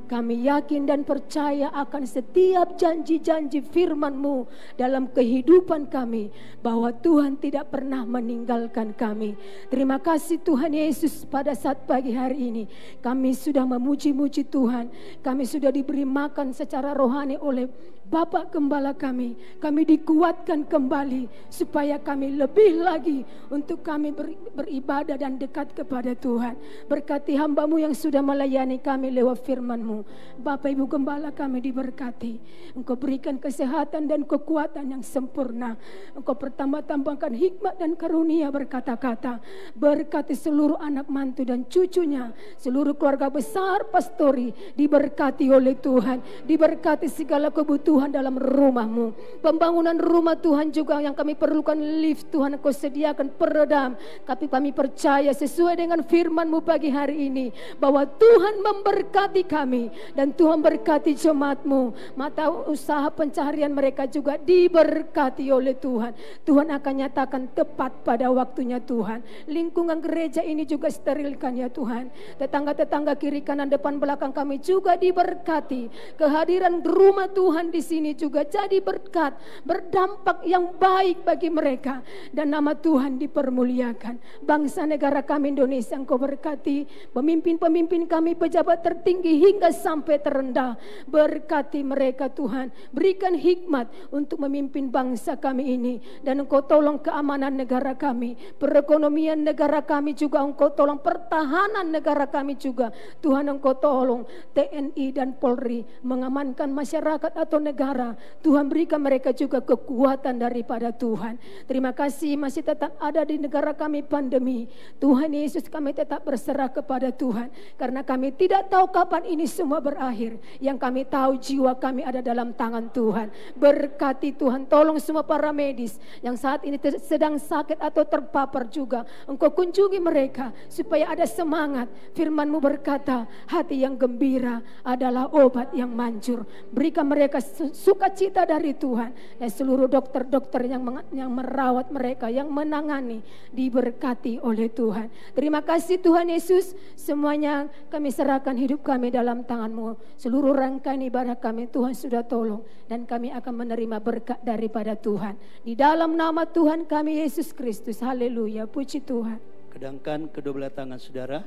Kami yakin dan percaya akan setiap janji-janji firman-Mu dalam kehidupan kami, bahwa Tuhan tidak pernah meninggalkan kami. Terima kasih Tuhan Yesus, pada saat pagi hari ini kami sudah memuji-muji Tuhan. Kami sudah diberi makan secara rohani oleh Bapak Gembala kami. Kami dikuatkan kembali supaya kami lebih lagi untuk kami beribadah dan dekat kepada Tuhan. Berkati hamba-Mu yang sudah melayani kami lewat firman-Mu. Bapak Ibu Gembala kami diberkati. Engkau berikan kesehatan dan kekuatan yang sempurna. Engkau pertambah-tambahkan hikmat dan karunia berkata-kata. Berkati seluruh anak mantu dan cucunya, seluruh keluarga besar pastori diberkati oleh Tuhan. Diberkati segala kebutuhan dalam rumah-Mu. Pembangunan rumah Tuhan juga yang kami perlukan, lift Tuhan Engkau sediakan, peredam. Tapi kami percaya sesuai dengan firman firman-Mu pagi hari ini, bahwa Tuhan memberkati kami dan Tuhan berkati jemaat-Mu. Mata usaha pencaharian mereka juga diberkati oleh Tuhan. Tuhan akan nyatakan tepat pada waktunya Tuhan. Lingkungan gereja ini juga sterilkan ya Tuhan. Tetangga-tetangga kiri kanan depan belakang kami juga diberkati. Kehadiran rumah Tuhan di sini juga jadi berkat, berdampak yang baik bagi mereka, dan nama Tuhan dipermuliakan. Bangsa negara kami Indonesia Engkau berkati, pemimpin-pemimpin kami, pejabat tertinggi hingga sampai terendah, berkati mereka Tuhan, berikan hikmat untuk memimpin bangsa kami ini, dan Engkau tolong keamanan negara kami, perekonomian negara kami juga Engkau tolong, pertahanan negara kami juga Tuhan Engkau tolong, TNI dan Polri mengamankan masyarakat atau negara. Tuhan berikan mereka juga kekuatan daripada Tuhan. Terima kasih masih tetap ada di negara kami pandemi. Tuhan Yesus, kami tetap berserah kepada Tuhan, karena kami tidak tahu kapan ini semua berakhir. Yang kami tahu jiwa kami ada dalam tangan Tuhan. Berkati Tuhan, tolong semua para medis yang saat ini sedang sakit atau terpapar juga, Engkau kunjungi mereka supaya ada semangat. Firman-Mu berkata, hati yang gembira adalah obat yang manjur. Berikan mereka sukacita dari Tuhan, dan seluruh dokter-dokter yang merawat mereka, yang menangani, diberkati oleh Tuhan. Terima kasih Tuhan Yesus, semuanya kami serahkan hidup kami dalam tangan-Mu. Seluruh rangkaian ibadah kami Tuhan sudah tolong, dan kami akan menerima berkat daripada Tuhan. Di dalam nama Tuhan kami Yesus Kristus. Haleluya, puji Tuhan. Kedangkan kedua belah tangan saudara,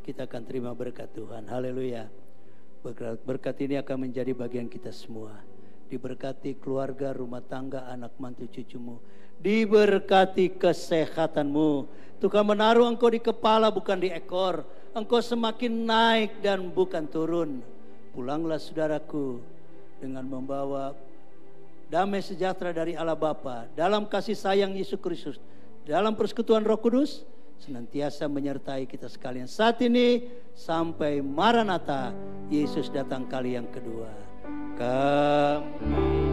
kita akan terima berkat Tuhan. Haleluya. Berkat ini akan menjadi bagian kita semua. Diberkati keluarga, rumah tangga, anak mantu cucumu. Diberkati kesehatanmu. Tuhan menaruh engkau di kepala bukan di ekor. Engkau semakin naik dan bukan turun. Pulanglah saudaraku dengan membawa damai sejahtera dari Allah Bapa, dalam kasih sayang Yesus Kristus, dalam persekutuan Roh Kudus, senantiasa menyertai kita sekalian saat ini sampai Maranatha, Yesus datang kali yang kedua. Kami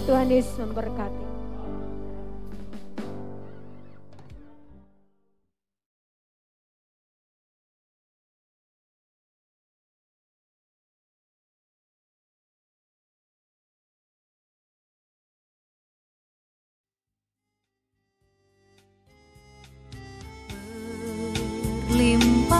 Tuhan Yesus memberkati. Limpah